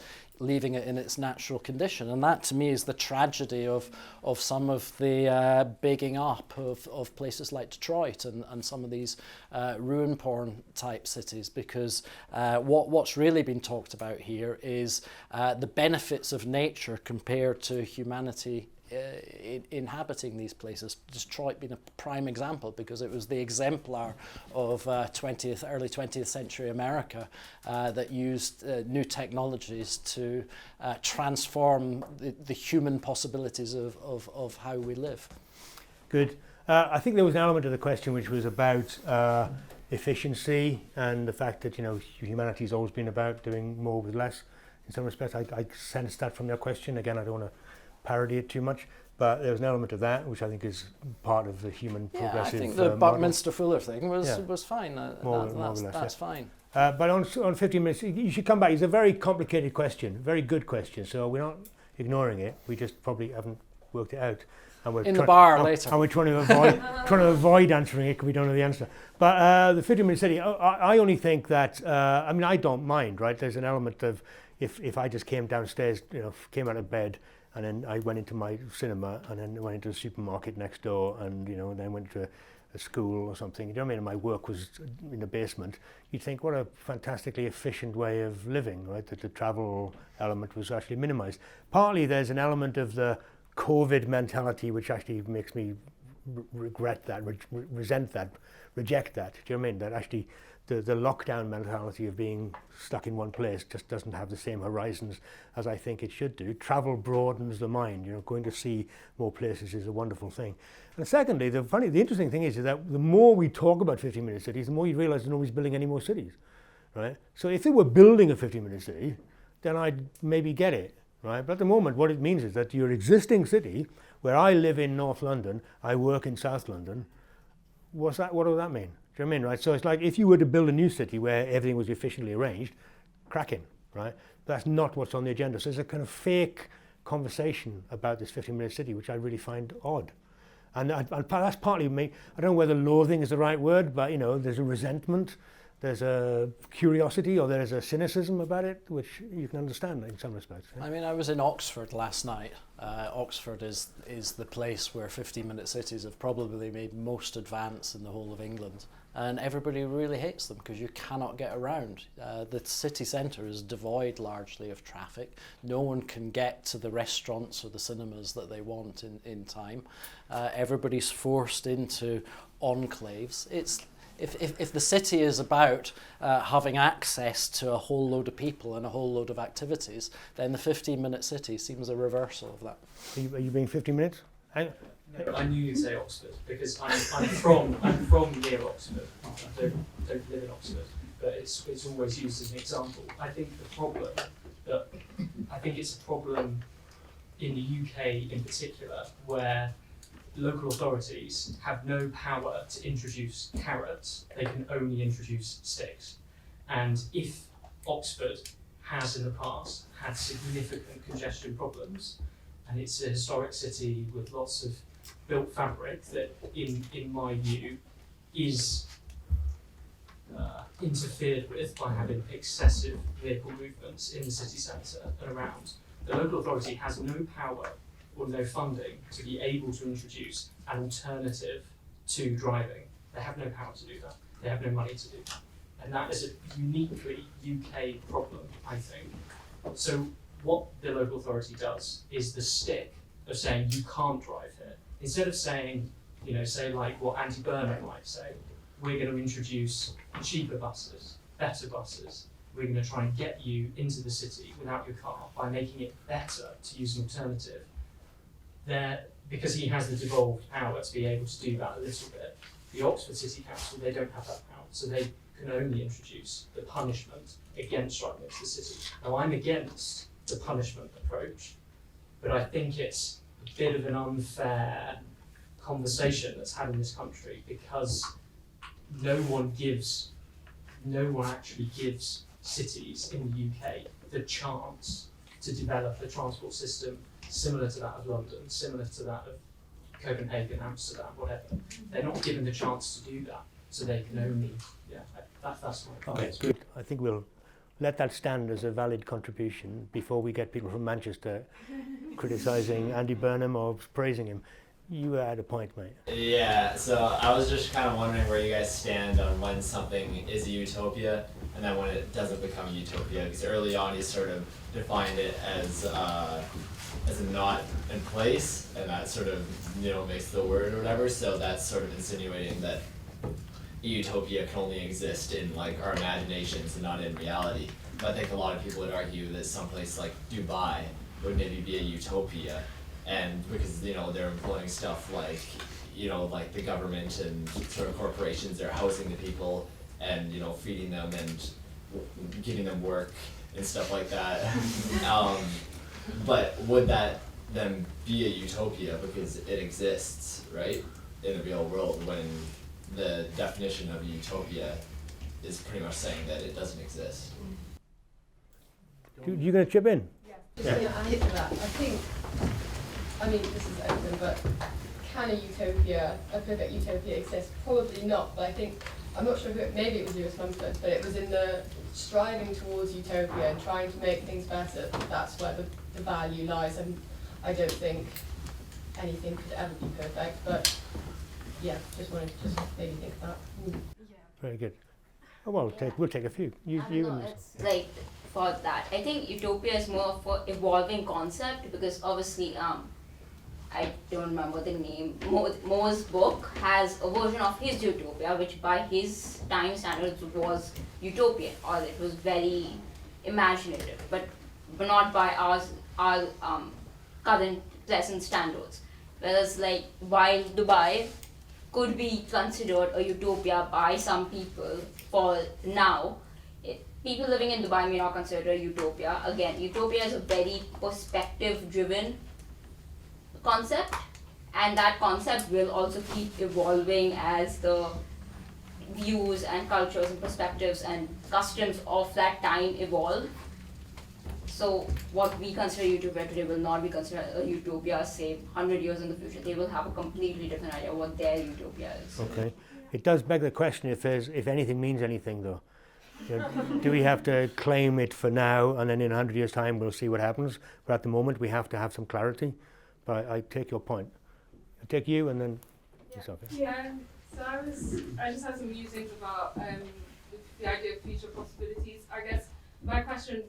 in its natural condition. And that, to me, is the tragedy of some of the bigging up of places like Detroit and some of these ruin porn type cities, because what's really been talked about here is the benefits of nature compared to humanity inhabiting these places. Detroit being a prime example, because it was the exemplar of early 20th century America that used new technologies to transform the human possibilities of how we live. Good. I think there was an element of the question which was about efficiency and the fact that, you know, humanity's always been about doing more with less. In some respects, I sense that from your question. Again, I don't want to parody it too much, but there's an element of that which I think is part of the human progressive I think the Buckminster Fuller thing was fine. That's fine. But on 15 minutes, you should come back. It's a very complicated question, very good question. So we're not ignoring it. We just probably haven't worked it out. And we're in the bar later. And we're trying to avoid answering it because we don't know the answer. But the 15-minute city, I only think that, I mean, I don't mind, right? There's an element of, if I just came downstairs, you know, came out of bed, and then I went into my cinema, and then went into the supermarket next door, and, you know, then went to a school or something, you know what I mean, and my work was in the basement, you'd think, what a fantastically efficient way of living, right? That the travel element was actually minimized. Partly there's an element of the COVID mentality which actually makes me regret that, resent that, reject that. Do you know what I mean? That actually the lockdown mentality of being stuck in one place just doesn't have the same horizons as I think it should do. Travel broadens the mind. You know, going to see more places is a wonderful thing. And secondly, the interesting thing is that the more we talk about 15-minute cities, the more you realise nobody's building any more cities, right? So if they were building a 15-minute city, then I'd maybe get it. Right? But at the moment, what it means is that your existing city, where I live in North London, I work in South London, what does that mean? Do you know what I mean, right? So it's like if you were to build a new city where everything was efficiently arranged, cracking, right? But that's not what's on the agenda. So there's a kind of fake conversation about this 15-minute city, which I really find odd. And that's partly me. I don't know whether loathing is the right word, but, you know, there's a resentment. There's a curiosity or there's a cynicism about it, which you can understand in some respects. Yeah? I mean, I was in Oxford last night. Oxford is the place where 15-minute cities have probably made most advance in the whole of England. And everybody really hates them because you cannot get around. The city centre is devoid largely of traffic. No one can get to the restaurants or the cinemas that they want in time. Everybody's forced into enclaves. If the city is about having access to a whole load of people and a whole load of activities, then the 15-minute city seems a reversal of that. Are you being 15 minutes? No, I knew you'd say Oxford because I'm from near Oxford. I don't live in Oxford, but it's always used as an example. I think it's a problem in the UK in particular where local authorities have no power to introduce carrots, they can only introduce sticks. And if Oxford has in the past had significant congestion problems, and it's a historic city with lots of built fabric that, in my view, is interfered with by having excessive vehicle movements in the city centre and around, the local authority has no power or no funding to be able to introduce an alternative to driving. They have no power to do that. They have no money to do that. And that is a uniquely UK problem, I think. So what the local authority does is the stick of saying you can't drive here. Instead of saying, you know, say like what anti-Burnham might say, we're going to introduce cheaper buses, better buses. We're going to try and get you into the city without your car by making it better to use an alternative. Because he has the devolved power to be able to do that a little bit, the Oxford City Council, they don't have that power, so they can only introduce the punishment against driving into the city. Now, I'm against the punishment approach, but I think it's a bit of an unfair conversation that's had in this country because no one actually gives cities in the UK the chance to develop a transport system similar to that of London, similar to that of Copenhagen, Amsterdam, whatever. They're not given the chance to do that, so they can only, that's my point. Okay, good. I think we'll let that stand as a valid contribution before we get people from Manchester criticising Andy Burnham or praising him. You had a point, mate. Yeah, so I was just kind of wondering where you guys stand on when something is a utopia and then when it doesn't become a utopia, because early on you sort of defined it as not in place, and that sort of, you know, makes the word or whatever, so that's sort of insinuating that a utopia can only exist in like our imaginations and not in reality. But I think a lot of people would argue that someplace like Dubai would maybe be a utopia, and because, you know, they're employing stuff like, you know, like the government and sort of corporations, they're housing the people, and feeding them and giving them work and stuff like that. But would that then be a utopia because it exists, right, in the real world, when the definition of a utopia is pretty much saying that it doesn't exist? You going to chip in? Just going to add to that, I think, this is open, but can a perfect utopia exist? Probably not, but I think, I'm not sure maybe it was Lewis Mumford, but it was in the striving towards utopia and trying to make things better, that's where the value lies, and I don't think anything could ever be perfect, but yeah, just wanted to maybe think about that. Very good. Oh, well, we'll take a few. You and it's like for that. I think utopia is more of an evolving concept because obviously, I don't remember the name. Mo's book has a version of his utopia, which by his time standards was utopian, or it was very imaginative, but not by our current present standards. Whereas like while Dubai could be considered a utopia by some people for now, people living in Dubai may not consider it a utopia. Again, utopia is a very perspective-driven concept, and that concept will also keep evolving as the views and cultures and perspectives and customs of that time evolve. So what we consider utopia today will not be considered a utopia, say, 100 years in the future. They will have a completely different idea of what their utopia is. Okay. It does beg the question if anything means anything, though. Do we have to claim it for now, and then in 100 years' time we'll see what happens? But at the moment we have to have some clarity. But I take your point. I take you and then yourself. Yeah. So I just had some musings about the idea of future possibilities. I guess my question,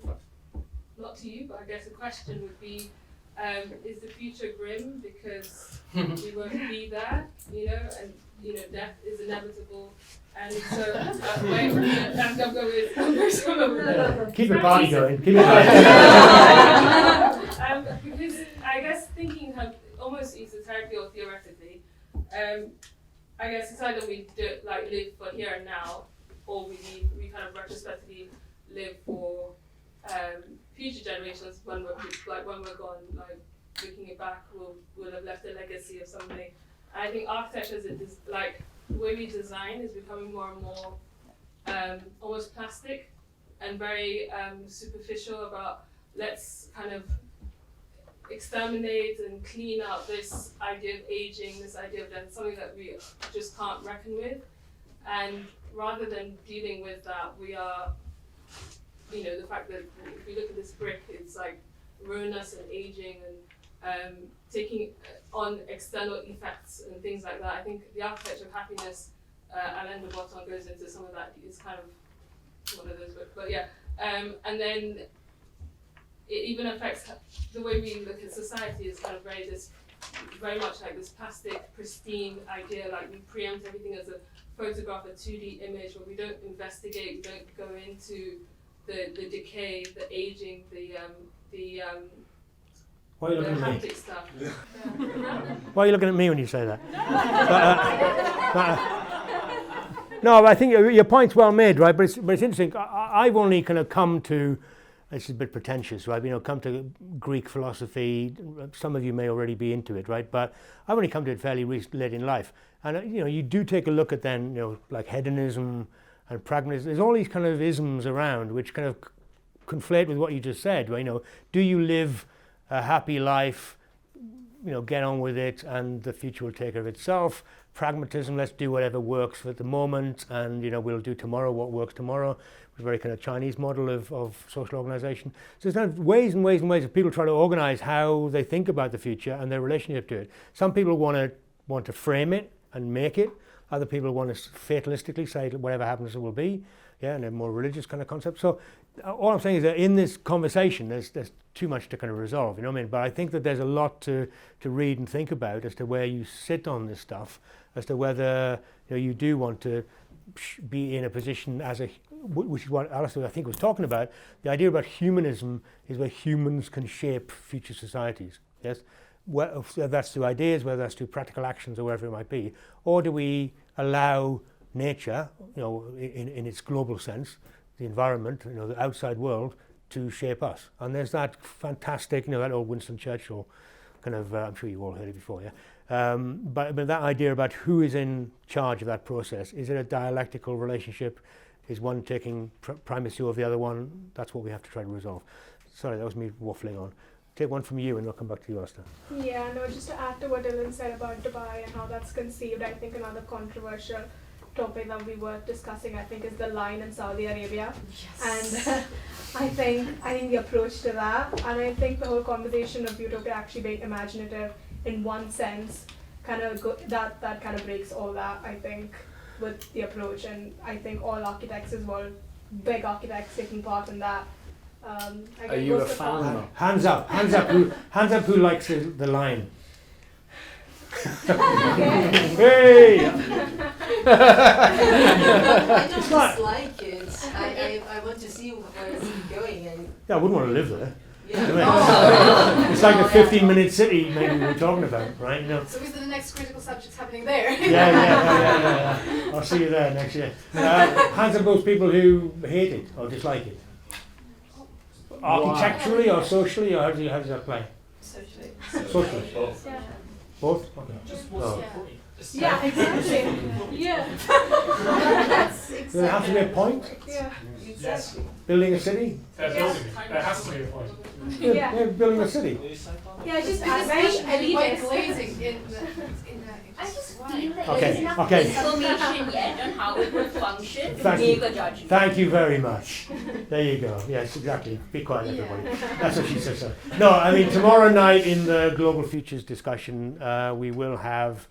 not to you, but I guess a question would be, is the future grim because we won't be there, and death is inevitable, and so I'm going keep your body going. Keep your body going. Because I guess thinking almost esoterically or theoretically, I guess it's either we live for here and now, or we kind of retrospectively live for future generations when we're gone. Like looking it back, we'll have left a legacy of something. And I think architecture is like the way we design is becoming more and more almost plastic and very superficial about let's kind of exterminate and clean up this idea of aging, this idea of death, something that we just can't reckon with. And rather than dealing with that, we are, the fact that if we look at this brick, it's like ruinous and aging and taking on external effects and things like that. I think the architecture of happiness, Alain de Botton goes into some of that. It's kind of one of those books, but yeah. And then it even affects the way we look at society is kind of very much like this plastic, pristine idea, like we preempt everything as a photograph, a 2D image, where we don't investigate, we don't go into the decay, the aging, the Why are you looking at me? haptic stuff. Why are you looking at me when you say that? No, but I think your point's well made, right? But it's interesting. I've only kind of come to, this is a bit pretentious, right? Come to Greek philosophy. Some of you may already be into it, right? But I've only come to it fairly late in life. And you do take a look at then, like hedonism and pragmatism. There's all these kind of isms around which kind of conflate with what you just said. Right? Do you live a happy life? Get on with it, and the future will take care of itself. Pragmatism, let's do whatever works for the moment, and we'll do tomorrow what works tomorrow. It's a very kind of Chinese model of social organization. So there's kind of ways and ways and ways of people trying to organize how they think about the future and their relationship to it. Some people want to frame it and make it. Other people want to fatalistically say whatever happens it will be. Yeah, and a more religious kind of concept. So all I'm saying is that in this conversation, there's too much to kind of resolve. But I think that there's a lot to read and think about as to where you sit on this stuff, as to whether you do want to be in a position which is what Alistair I think was talking about. The idea about humanism is where humans can shape future societies. Yes, whether that's through ideas, whether that's through practical actions, or whatever it might be, or do we allow nature, in its global sense, the environment, the outside world, to shape us. And there's that fantastic, that old Winston Churchill kind of, I'm sure you've all heard it before, yeah? But that idea about who is in charge of that process. Is it a dialectical relationship? Is one taking primacy over the other one? That's what we have to try to resolve. Sorry, that was me waffling on. Take one from you and I'll come back to you, Alistair. Yeah, no, just to add to what Dylan said about Dubai and how that's conceived, I think another controversial topic that we were discussing, I think, is the line in Saudi Arabia. Yes. And I think the approach to that, and I think the whole conversation of utopia actually being imaginative in one sense, that kind of breaks all that, I think, with the approach. And I think all architects as well, big architects taking part in that. Are you a fan? Hands up who likes the line. Hey! I don't dislike it. I want to see where it's going. And Yeah, I wouldn't want to live there. yeah. It's like the 15-minute city maybe we were talking about, right? So is the next critical subject happening there? Yeah. I'll see you there next year. Hands up those people who hate it or dislike it. Architecturally or socially, or how does that play? Socially. Socially. Both. Yeah. Both? Okay. Just Oh. what's the point? Just Yeah, say- exactly. Yeah. That's Does there have to be a point? Yeah. Yes. Building a city? They're building it. There has to be a point. Yeah. They're building a city. Yeah, just because very they avoid elitist. glazing in I just feel that Okay, there is enough okay. information yet on how it will function to Thank make you. a judgment. Thank you very much. There you go. Yes, exactly. Be quiet, everybody. That's what she said. So. No, I mean, tomorrow night in the Global Futures discussion, we will have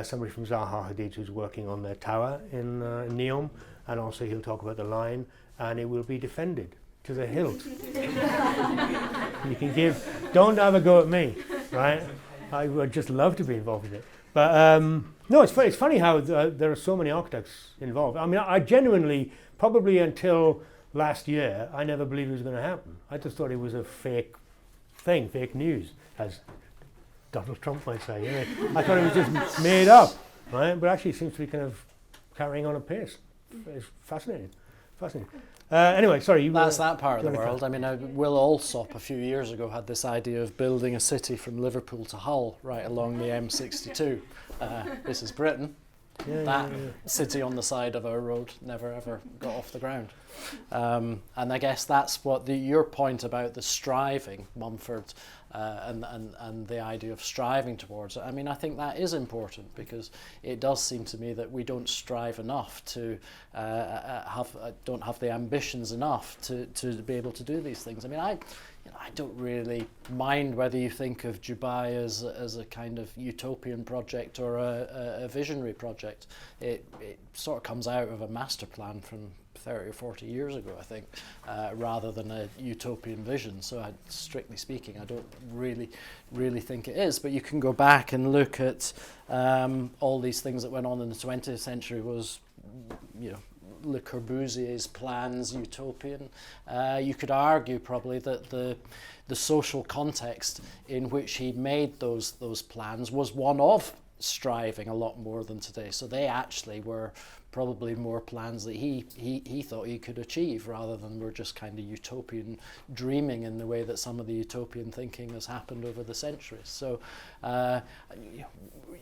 somebody from Zaha Hadid who's working on their tower in Neom, and also he'll talk about the line, and it will be defended to the hilt. You can don't have a go at me, right? I would just love to be involved in it. But no, it's funny how there are so many architects involved. I mean, I genuinely, probably until last year, I never believed it was going to happen. I just thought it was a fake thing, fake news, as Donald Trump might say. You know? I thought it was just made up, right? But actually it seems to be kind of carrying on apace. It's fascinating. Anyway, sorry. That's that part of the world. I mean, Will Alsop a few years ago had this idea of building a city from Liverpool to Hull right along the M62. This is Britain. That city on the side of our road never ever got off the ground. And I guess that's what your point about the striving, Mumford, and the idea of striving towards it. I mean, I think that is important because it does seem to me that we don't strive enough to don't have the ambitions enough to be able to do these things. I mean, I don't really mind whether you think of Dubai as a kind of utopian project or a visionary project. It sort of comes out of a master plan from 30 or 40 years ago, I think, rather than a utopian vision. So strictly speaking, I don't really think it is. But you can go back and look at all these things that went on in the 20th century was, Le Corbusier's plans utopian. You could argue probably that the social context in which he made those plans was one of striving a lot more than today. So they actually were probably more plans that he thought he could achieve rather than were just kind of utopian dreaming in the way that some of the utopian thinking has happened over the centuries. So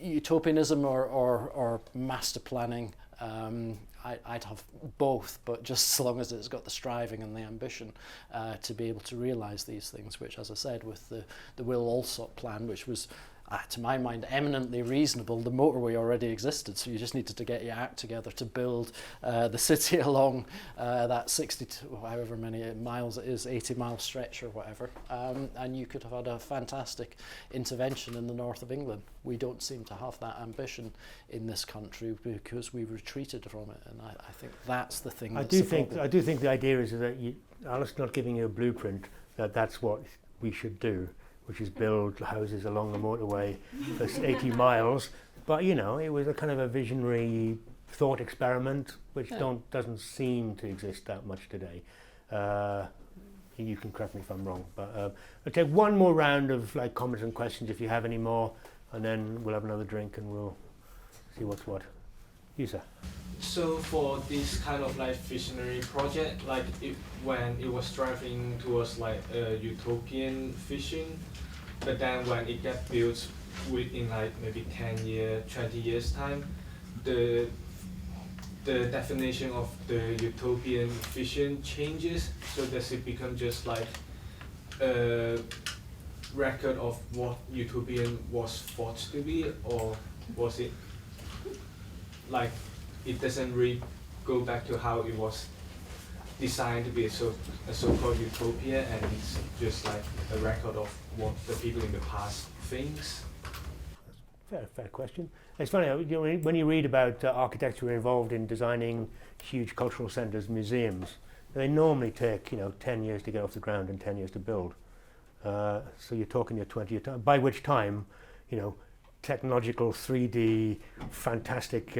utopianism or master planning, I'd have both, but just as long as it's got the striving and the ambition to be able to realise these things, which, as I said, with the Will Alsop plan, which was, to my mind, eminently reasonable. The motorway already existed, so you just needed to get your act together to build the city along that 60 to however many miles it is, 80-mile stretch or whatever, and you could have had a fantastic intervention in the north of England. We don't seem to have that ambition in this country because we've retreated from it, and I think that's the thing. I do think the idea is that Alice not giving you a blueprint that's what we should do, which is build houses along the motorway for 80 miles. But, it was a kind of a visionary thought experiment, which doesn't seem to exist that much today. You can correct me if I'm wrong. But I'll take one more round of comments and questions if you have any more, and then we'll have another drink and we'll see what's what. Isa. So for this kind of like visionary project, like when it was driving towards like a utopian vision, but then when it got built within like maybe 10 years, 20 years time, the definition of the utopian vision changes. So does it become just like a record of what utopian was thought to be, or was it like it doesn't really go back to how it was designed to be a so-called utopia, and it's just like a record of what the people in the past thinks? Fair question. It's funny, when you read about architecture involved in designing huge cultural centres, museums, they normally take 10 years to get off the ground and 10 years to build. So you're talking your 20th time, by which time, technological 3D, fantastic,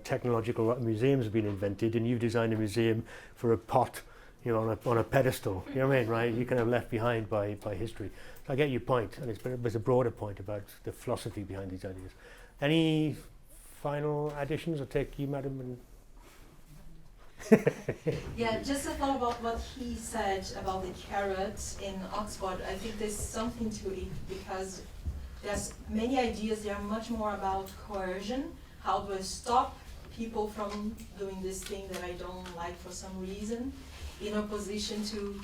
technological museums have been invented, and you've designed a museum for a pot, on a pedestal. You know what I mean, right? You're kind of left behind by history. So I get your point, and there's a broader point about the philosophy behind these ideas. Any final additions? I'll take you, madam. Yeah, just a thought about what he said about the carrots in Oxford. I think there's something to it, because there's many ideas. They are much more about coercion. How do I stop people from doing this thing that I don't like for some reason, in opposition to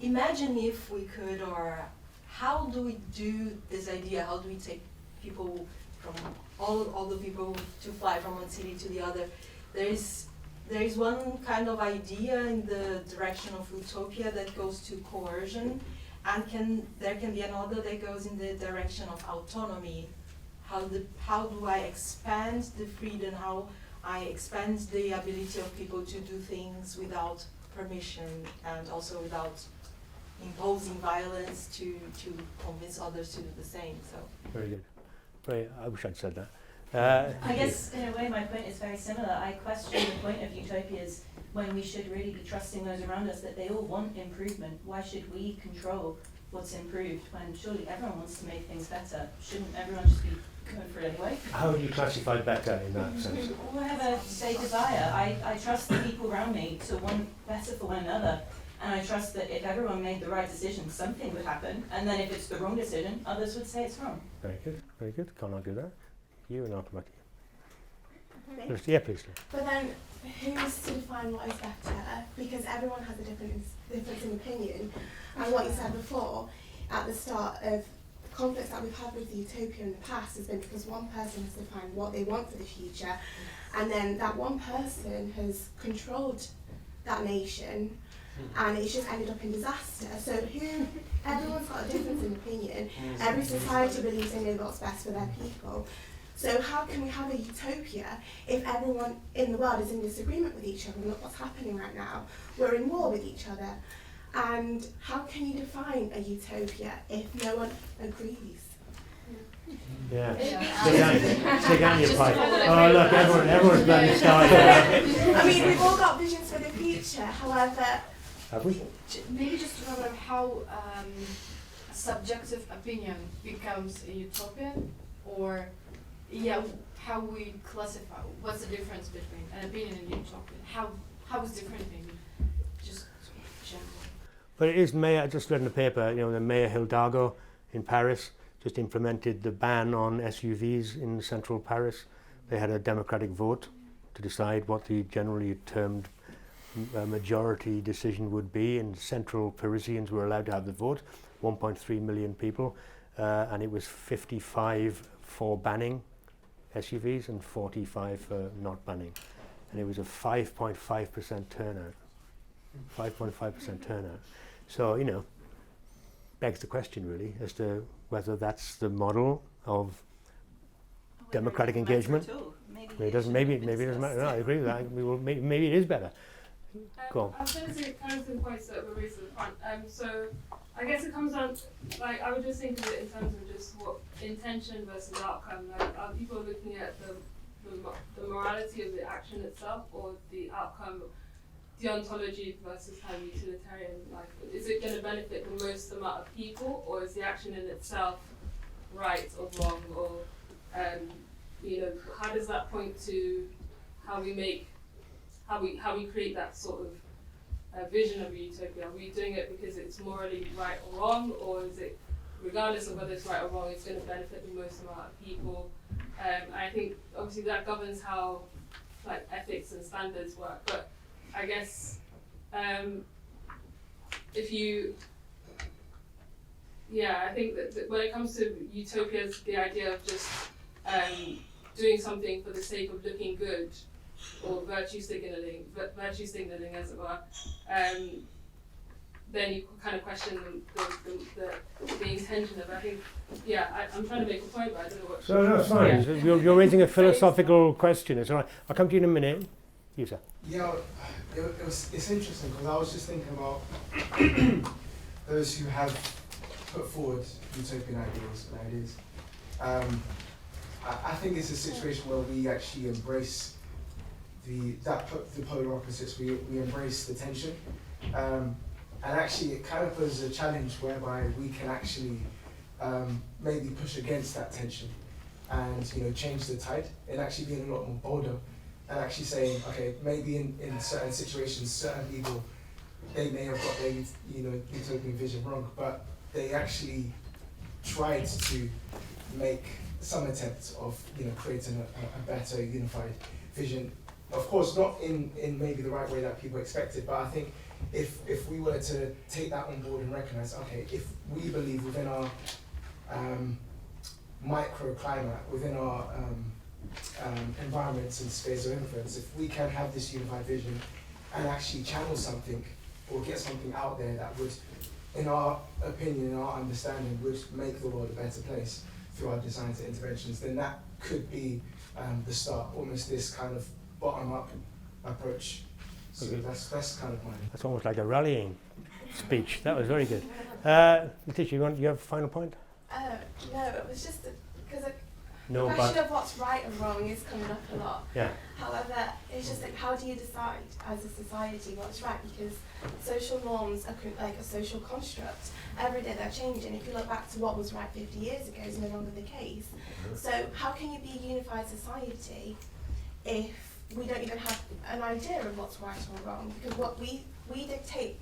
imagine if we could, or how do we do this idea? How do we take people from all the people to fly from one city to the other? There is one kind of idea in the direction of utopia that goes to coercion, and there can be another that goes in the direction of autonomy. How do I expand the freedom? How I expand the ability of people to do things without permission, and also without imposing violence to convince others to do the same. So Very good. I wish I'd said that. I guess in a way my point is very similar. I question the point of utopias when we should really be trusting those around us that they all want improvement. Why should we control what's improved when surely everyone wants to make things better? Shouldn't everyone just be going for it anyway? How would you classify better in that sense? Whatever they desire. I trust the people around me to want better for one another. And I trust that if everyone made the right decision, something would happen. And then if it's the wrong decision, others would say it's wrong. Very good, very good. Can't argue that. You and I'll come back to you. Yeah, please. But then, who's to define what is better? Because everyone has a difference in opinion. And what you said before, at the start of the conflicts that we've had with the utopia in the past has been because one person has defined what they want for the future, and then that one person has controlled that nation, and it's just ended up in disaster. So everyone's got a difference in opinion. Every society believes they know what's best for their people. So how can we have a utopia if everyone in the world is in disagreement with each other? Look what's happening right now. We're in war with each other. And how can you define a utopia if no one agrees? Yeah. Stick down your pipe. Oh, look, everyone's bloody started. I mean, we've all got visions for the future. However, have we? Maybe just to remember how subjective opinion becomes a utopian, or how we classify. What's the difference between an opinion and utopian? How is different, maybe? Just general. But it is Mayor. I just read in the paper. The Mayor Hidalgo in Paris just implemented the ban on SUVs in central Paris. They had a democratic vote to decide what the generally termed majority decision would be, and central Parisians were allowed to have the vote, 1.3 million people, and it was 55 for banning SUVs and 45 for not banning, and it was a 5.5% turnout. 5.5% turnout. So, begs the question really as to whether that's the model of democratic engagement. Maybe it doesn't matter. No, I agree with that. Maybe it is better. Go on. I was going to say kind of some points that were raised at the front. So I guess it comes down to, I would just think of it in terms of just what intention versus outcome. Are people looking at the morality of the action itself, or the outcome, the ontology versus how utilitarian life? Is it going to benefit the most amount of people, or is the action in itself right or wrong, or how does that point to how we create that sort of vision of a utopia? Are we doing it because it's morally right or wrong, or is it, regardless of whether it's right or wrong, it's going to benefit the most amount of people? I think obviously that governs how like ethics and standards work. But I guess I think that when it comes to utopias, the idea of just doing something for the sake of looking good, or virtue signaling as it were, then you kind of question the intention of it. I think, I'm trying to make a point, but I don't know what. So that's fine. Yeah. You're raising a philosophical question. It's all right. I'll come to you in a minute. You, sir. Yeah, it's interesting because I was just thinking about those who have put forward utopian ideals and ideas. I think it's a situation where we actually embrace the polar opposites. We embrace the tension, and actually it kind of poses a challenge whereby we can actually maybe push against that tension and change the tide, and actually being a lot more bolder and actually saying, okay, maybe in certain situations, certain people, they may have got their utopian vision wrong, but they actually tried to make some attempt of creating a better unified vision. Of course, not in maybe the right way that people expected, but I think if we were to take that on board and recognize, okay, if we believe within our microclimate, within our environments and spheres of influence, if we can have this unified vision and actually channel something or get something out there that would, in our opinion, in our understanding, would make the world a better place through our designs and interventions, then that could be the start, almost this kind of bottom-up approach. So that's kind of mine. That's almost like a rallying speech. That was very good. Letitia, you have a final point? No, it was just because No, the question but of what's right and wrong is coming up a lot. Yeah. However, it's just like, how do you decide as a society what's right? Because social norms are like a social construct. Every day they're changing. If you look back to what was right 50 years ago, is no longer the case. So how can you be a unified society if we don't even have an idea of what's right or wrong? Because what we dictate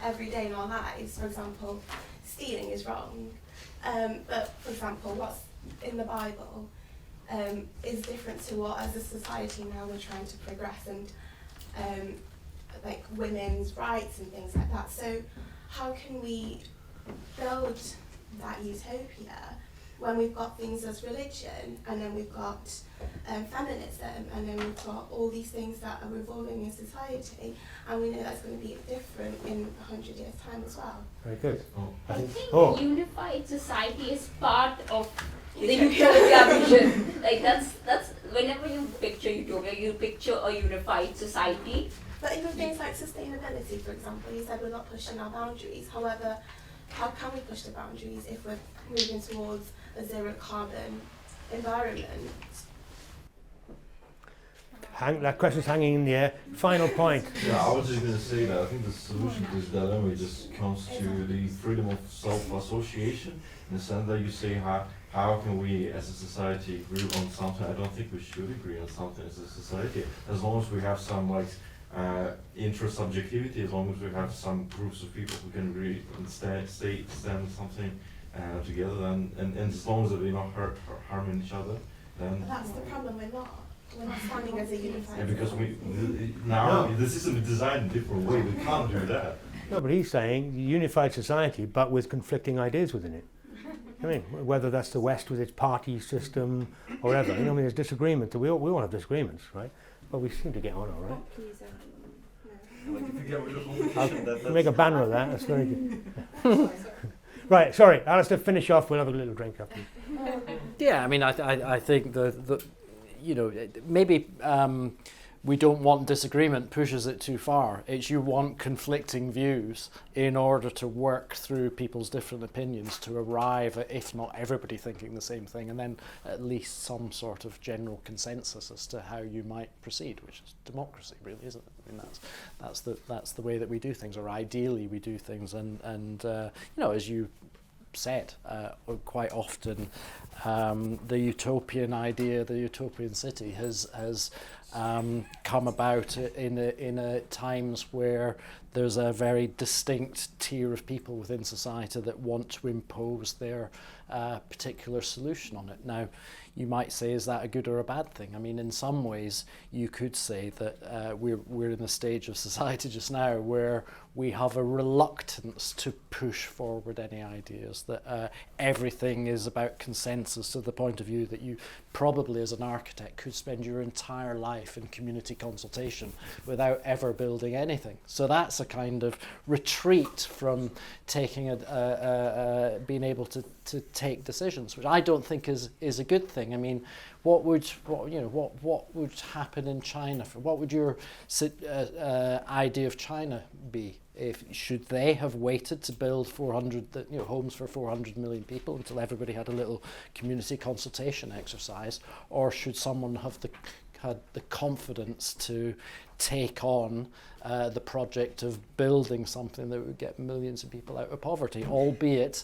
every day in our lives, for example, stealing is wrong. But for example, what's in the Bible is different to what, as a society now, we're trying to progress, and like women's rights and things like that. So how can we build that utopia when we've got things as religion, and then we've got feminism, and then we've got all these things that are evolving in society, and we know that's going to be different in 100 years' time as well. Very good. I think unified society is part of the utopia vision. Like that's whenever you picture utopia, you picture a unified society. But even things like sustainability, for example, you said we're not pushing our boundaries. However, how can we push the boundaries if we're moving towards a zero carbon environment? That question's hanging in the air. Final point. Yeah, I was just going to say that I think the solution to this dilemma just comes to the freedom of self-association, in the sense that you say how can we as a society agree on something. I don't think we should agree on something as a society, as long as we have some intra-subjectivity, as long as we have some groups of people who can agree and stand something together, and as long as we're not harming each other, then... But that's the problem, we're not standing as a unified... Yeah, because the system is designed in a different way, we can't do that. No, but he's saying unified society, but with conflicting ideas within it. I mean, whether that's the West with its party system or whatever. I mean, there's disagreement. We all have disagreements, right? But we seem to get on all right. I'll make a banner of that. That's very good. Right, sorry, Alistair, finish off. We'll have a little drink after. Yeah, I mean, I think maybe we don't want disagreement pushes it too far. It's you want conflicting views in order to work through people's different opinions to arrive at, if not everybody thinking the same thing, and then at least some sort of general consensus as to how you might proceed, which is democracy, really, isn't it? I mean, that's the way that we do things, or ideally we do things, and as you said, quite often the utopian idea, the utopian city has come about in times where there's a very distinct tier of people within society that want to impose their particular solution on it. Now, you might say, is that a good or a bad thing? I mean, in some ways, you could say that we're in a stage of society just now where we have a reluctance to push forward any ideas, that everything is about consensus, to the point of view that you probably, as an architect, could spend your entire life in community consultation without ever building anything. So that's a kind of retreat from taking being able to take decisions, which I don't think is a good thing. I mean, what would happen in China? What would your idea of China be? Should they have waited to build 400 homes for 400 million people until everybody had a little community consultation exercise, or should someone have had the confidence to take on the project of building something that would get millions of people out of poverty, albeit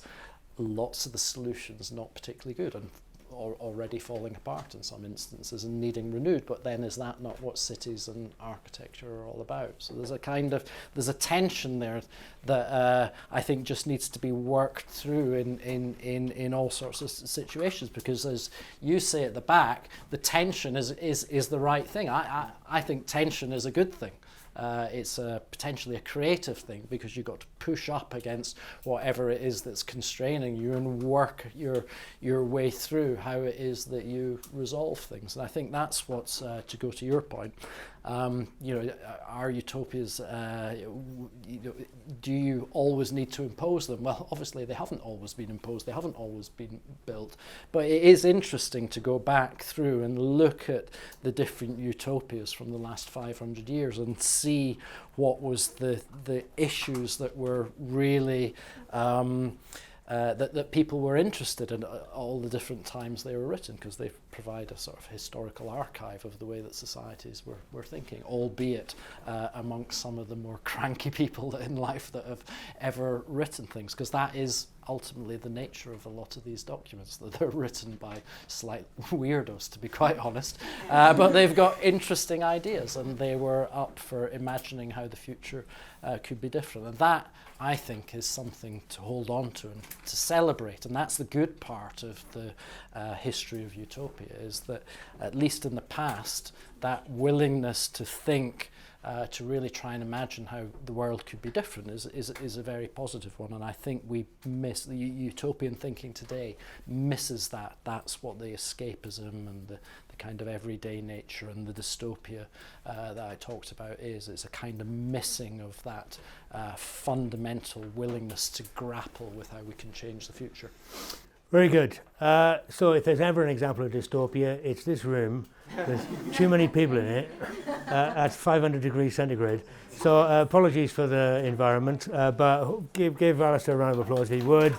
lots of the solutions not particularly good and already falling apart in some instances and needing renewed? But then, is that not what cities and architecture are all about? So there's a tension there that I think just needs to be worked through in all sorts of situations, because, as you say at the back, the tension is the right thing. I think tension is a good thing. It's potentially a creative thing, because you've got to push up against whatever it is that's constraining you and work your way through how it is that you resolve things. And I think that's what's, to go to your point, are utopias, do you always need to impose them? Well, obviously they haven't always been imposed, they haven't always been built, but it is interesting to go back through and look at the different utopias from the last 500 years and see what was the issues that were really that people were interested in all the different times they were written, because they provide a sort of historical archive of the way that societies were thinking, albeit amongst some of the more cranky people in life that have ever written things, because that is ultimately the nature of a lot of these documents, that they're written by slight weirdos, to be quite honest, but they've got interesting ideas and they were up for imagining how the future could be different. And that, I think, is something to hold on to and to celebrate. And that's the good part of the history of utopia, is that at least in the past, that willingness to think, to really try and imagine how the world could be different is a very positive one. And I think we miss, the utopian thinking today misses that. That's what the escapism and the kind of everyday nature and the dystopia that I talked about is. It's a kind of missing of that fundamental willingness to grapple with how we can change the future. Very good. So if there's ever an example of dystopia, it's this room. There's too many people in it at 500 degrees centigrade. So apologies for the environment, but give Alistair a round of applause if he would.